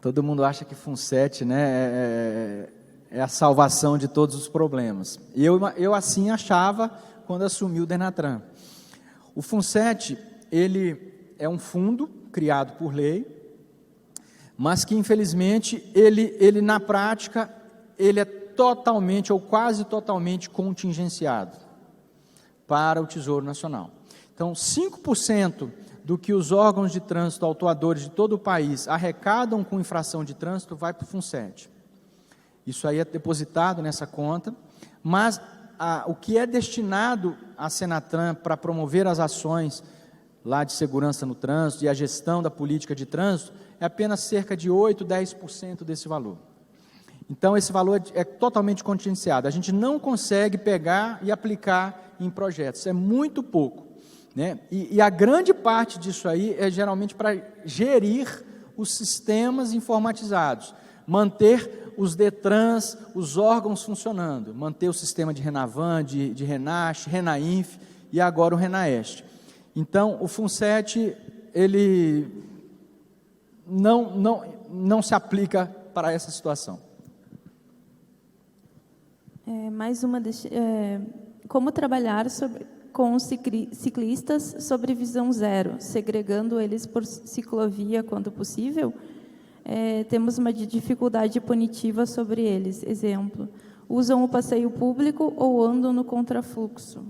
Todo mundo acha que FUNSET, né, é a salvação de todos os problemas. Eu assim achava quando assumi o Denatran. O FUNSET, ele é um fundo criado por lei, mas que infelizmente ele na prática ele é totalmente ou quase totalmente contingenciado para o Tesouro Nacional. Então, 5% do que os órgãos de trânsito autuadores de todo o país arrecadam com infração de trânsito vai para o FUNSET. Isso aí é depositado nessa conta, mas o que é destinado à Senatran para promover as ações lá de segurança no trânsito e a gestão da política de trânsito é apenas cerca de 8, 10% desse valor. Então, esse valor é totalmente contingenciado. A gente não consegue pegar e aplicar em projetos, é muito pouco, né? E a grande parte disso aí é geralmente para gerir os sistemas informatizados, manter os DETRANs, os órgãos funcionando, manter o sistema de Renavan, de Renache, Renainf e agora o Renaeste. Então, o FUNSET, ele não se aplica para essa situação. Mais uma, como trabalhar com os ciclistas sobre visão zero, segregando eles por ciclovia quando possível? Temos uma dificuldade punitiva sobre eles. Exemplo, usam o passeio público ou andam no contrafluxo?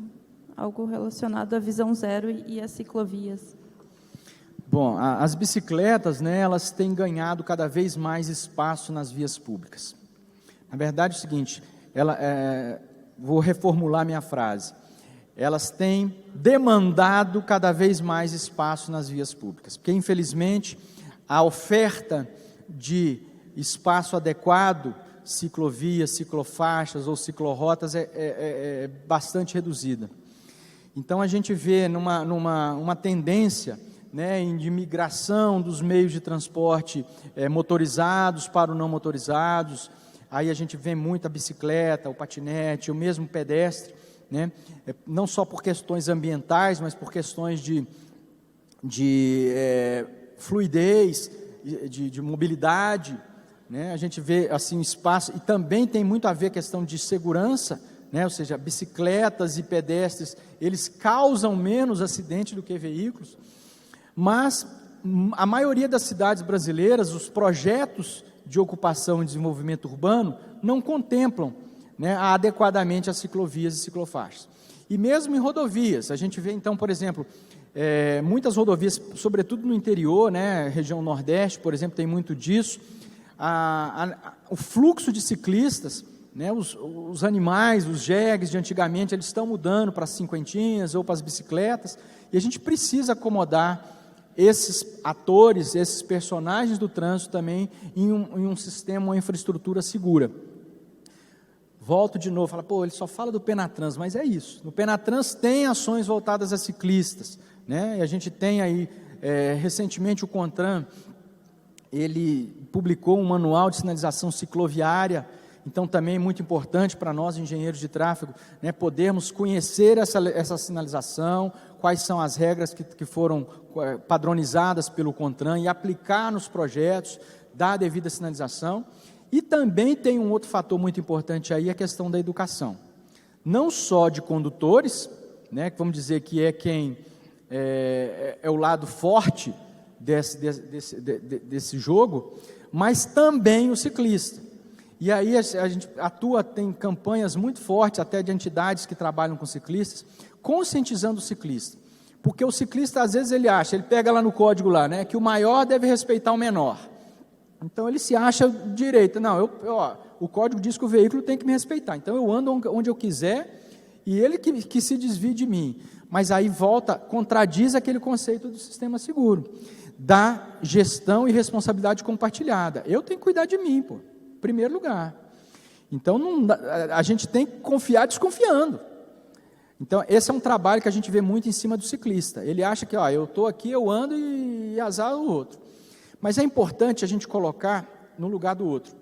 Algo relacionado à visão zero e às ciclovias. Bom, as bicicletas, né, elas têm ganhado cada vez mais espaço nas vias públicas. Na verdade é o seguinte, vou reformular minha frase. Elas têm demandado cada vez mais espaço nas vias públicas, porque infelizmente a oferta de espaço adequado, ciclovias, ciclofaixas ou ciclorotas é bastante reduzida. Então a gente vê numa tendência, né, de migração dos meios de transporte motorizados para o não motorizados. Aí a gente vê muito a bicicleta, o patinete, o mesmo pedestre, né? Não só por questões ambientais, mas por questões de fluidez, de mobilidade, né? A gente vê assim espaço, e também tem muito a ver a questão de segurança, né? Ou seja, bicicletas e pedestres, eles causam menos acidente do que veículos, mas a maioria das cidades brasileiras, os projetos de ocupação e desenvolvimento urbano não contemplam, né, adequadamente as ciclovias e ciclofaixas. E mesmo em rodovias, a gente vê então, por exemplo, muitas rodovias, sobretudo no interior, né, região Nordeste, por exemplo, tem muito disso, o fluxo de ciclistas, né, os animais, os jegues de antigamente, eles estão mudando para as cinquentinhas ou para as bicicletas, e a gente precisa acomodar esses atores, esses personagens do trânsito também em um sistema, uma infraestrutura segura. Volto de novo, fala, ele só fala do Penatrans, mas é isso. No Penatrans tem ações voltadas a ciclistas, né? E a gente tem aí, recentemente o CONTRAN, ele publicou um manual de sinalização cicloviária, então também é muito importante para nós, engenheiros de tráfego, né, podermos conhecer essa sinalização, quais são as regras que foram padronizadas pelo CONTRAN e aplicar nos projetos, dar a devida sinalização. E também tem um outro fator muito importante aí, a questão da educação. Não só de condutores, né, que vamos dizer que é quem é o lado forte desse jogo, mas também o ciclista. E aí a gente tem campanhas muito fortes, até de entidades que trabalham com ciclistas, conscientizando o ciclista. Porque o ciclista, às vezes, ele pega lá no código lá, né, que o maior deve respeitar o menor. Então ele se acha direito. Não, o código diz que o veículo tem que me respeitar. Então eu ando onde eu quiser e ele que se desvie de mim. Mas aí contradiz aquele conceito do sistema seguro, da gestão e responsabilidade compartilhada. Eu tenho que cuidar de mim, em primeiro lugar. Então a gente tem que confiar desconfiando. Então esse é um trabalho que a gente vê muito em cima do ciclista. Ele acha que eu estou aqui, eu ando e azar o outro. Mas é importante a gente colocar no lugar do outro.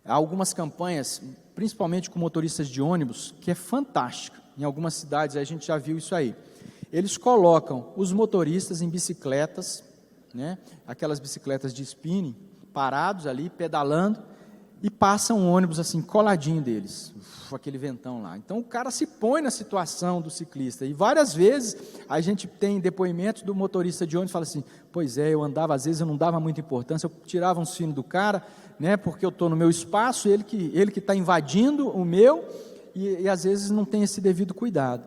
Há algumas campanhas, principalmente com motoristas de ônibus, que é fantástica. Em algumas cidades a gente já viu isso aí. Eles colocam os motoristas em bicicletas, né, aquelas bicicletas de spinning, parados ali, pedalando, e passa um ônibus assim, coladinho deles, aquele ventão lá. Então o cara se põe na situação do ciclista, e várias vezes a gente tem depoimentos do motorista de ônibus, fala assim, pois é, eu andava, às vezes eu não dava muita importância, eu tirava um sino do cara, né, porque eu estou no meu espaço, ele que está invadindo o meu, e às vezes não tem esse devido cuidado.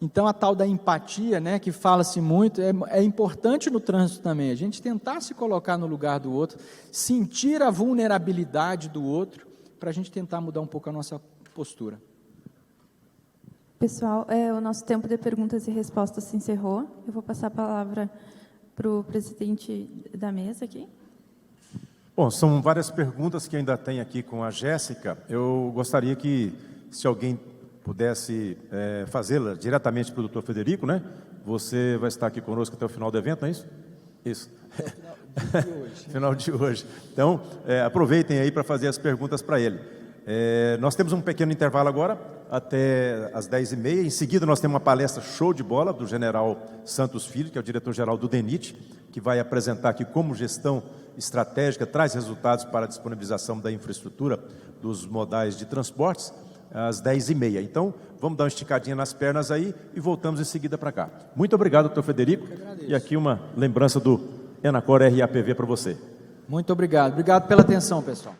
Então, a tal da empatia, né, que fala-se muito, é importante no trânsito também, a gente tentar se colocar no lugar do outro, sentir a vulnerabilidade do outro, para a gente tentar mudar um pouco a nossa postura. Pessoal, o nosso tempo de perguntas e respostas se encerrou. Eu vou passar a palavra para o presidente da mesa aqui. Bom, são várias perguntas que ainda tem aqui com a Jéssica. Eu gostaria que, se alguém pudesse fazê-la diretamente para o doutor Federico, né? Você vai estar aqui conosco até o final do evento, não é isso? Isso. Final de hoje. Então, aproveitem aí para fazer as perguntas para ele. Nós temos um pequeno intervalo agora, até às 10h30. Em seguida, nós temos uma palestra show de bola do general Santos Filho, que é o diretor-geral do DENIT, que vai apresentar aqui como gestão estratégica traz resultados para a disponibilização da infraestrutura dos modais de transportes, às 10h30. Então, vamos dar uma esticadinha nas pernas aí e voltamos em seguida para cá. Muito obrigado, doutor Federico. E aqui uma lembrança do Enacor RAPV para você. Muito obrigado. Obrigado pela atenção, pessoal.